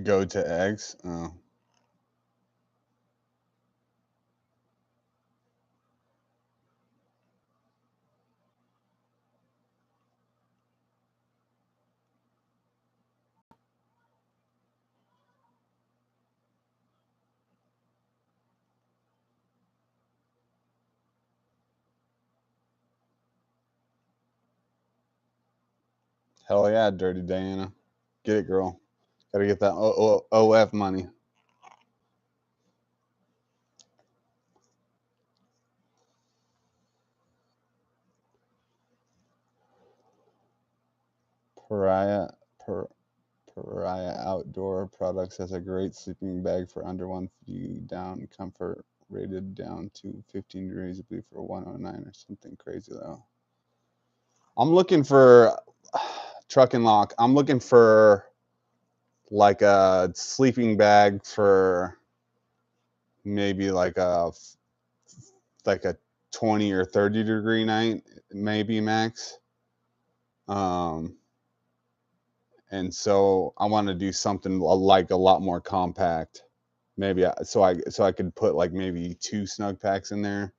Speaker 1: Go to eggs. Oh. Hell yeah, Dirty Diana. Get it, girl. Gotta get that OF money. Pariah, per, Pariah Outdoor Products has a great sleeping bag for under 150 down, comfort rated down to 15 degrees, I believe, for 109 or something crazy though. I'm looking for truck and lock. I'm looking for like a sleeping bag for maybe like a 20 or 30-degree night, maybe max. Um, and so I want to do something like a lot more compact. Maybe so I could put like maybe 2 snug packs in there,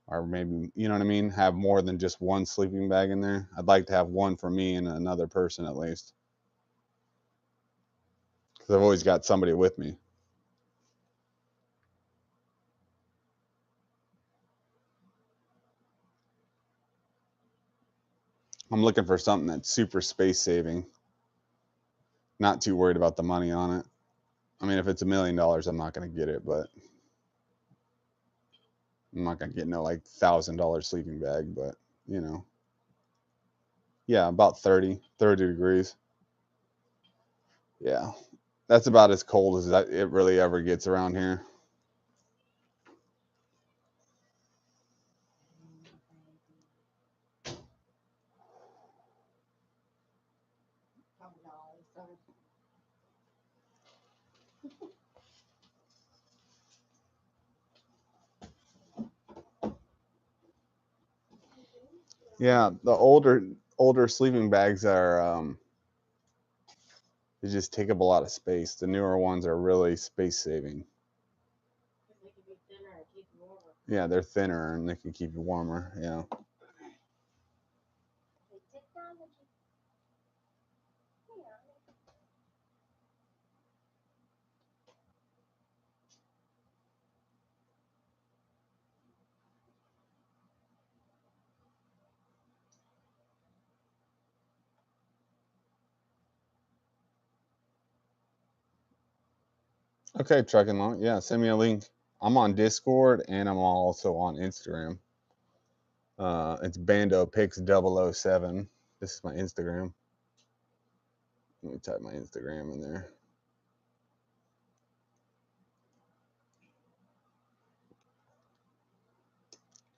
Speaker 1: or maybe you know what I mean. Have more than just one sleeping bag in there. I'd like to have one for me and another person at least, because I've always got somebody with me. I'm looking for something that's super space saving. Not too worried about the money on it. I mean, if it's $1 million, I'm not going to get it, but I'm not going to get no like $1,000 sleeping bag, but you know, yeah, about 30 degrees. Yeah, that's about as cold as it really ever gets around here. Yeah, the older sleeping bags are they just take up a lot of space. The newer ones are really space saving.
Speaker 2: They can be thinner and keep you warmer.
Speaker 1: Yeah, they're thinner and they can keep you warmer. Yeah.
Speaker 2: Technology.
Speaker 1: Okay, trucking long. Yeah, send me a link. I'm on Discord and I'm also on Instagram. It's BandoPicks 007. This is my Instagram. Let me type my Instagram in there.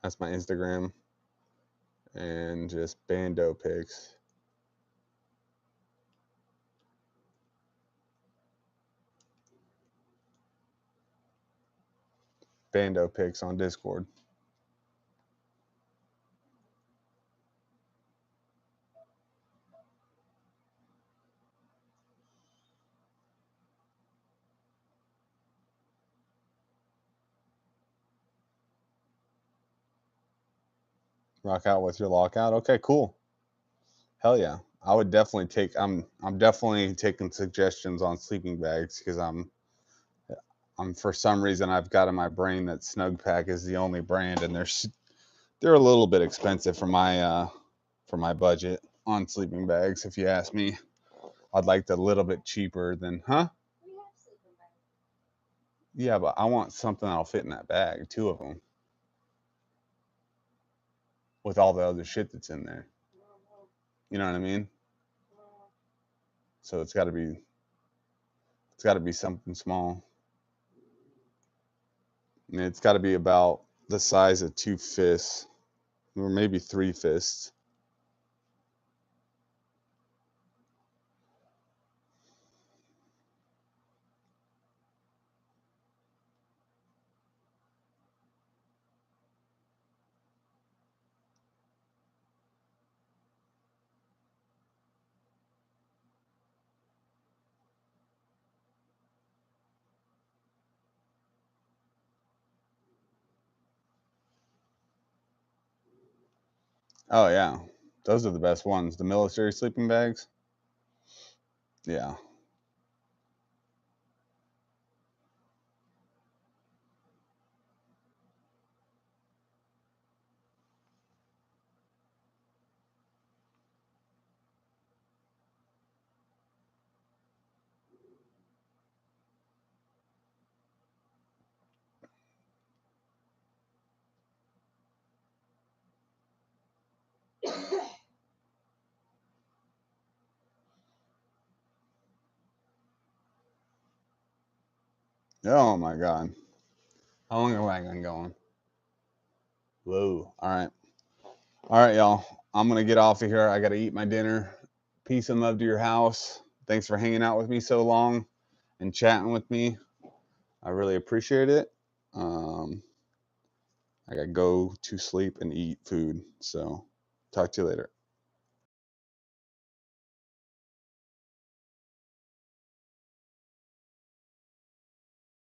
Speaker 1: That's my Instagram. And just BandoPicks. BandoPicks on Discord. Rock out with your lockout. Okay, cool. Hell yeah. I would definitely take I'm definitely taking suggestions on sleeping bags because I'm for some reason I've got in my brain that Snug Pack is the only brand and they're a little bit expensive for my budget on sleeping bags if you ask me. I'd like the little bit cheaper than huh?
Speaker 2: We have sleeping bags.
Speaker 1: Yeah, but I want something that'll fit in that bag, two of them with all the other shit that's in there. You know what I mean? So it's got to be something small. And it's got to be about the size of two fists or maybe three fists. Oh yeah, those are the best ones. The military sleeping bags. Yeah. Oh my god. How long have I been going? Whoa. All right. All right, y'all. I'm gonna get off of here. I gotta eat my dinner. Peace and love to your house. Thanks for hanging out with me so long and chatting with me. I really appreciate it. I gotta go to sleep and eat food. So talk to you later.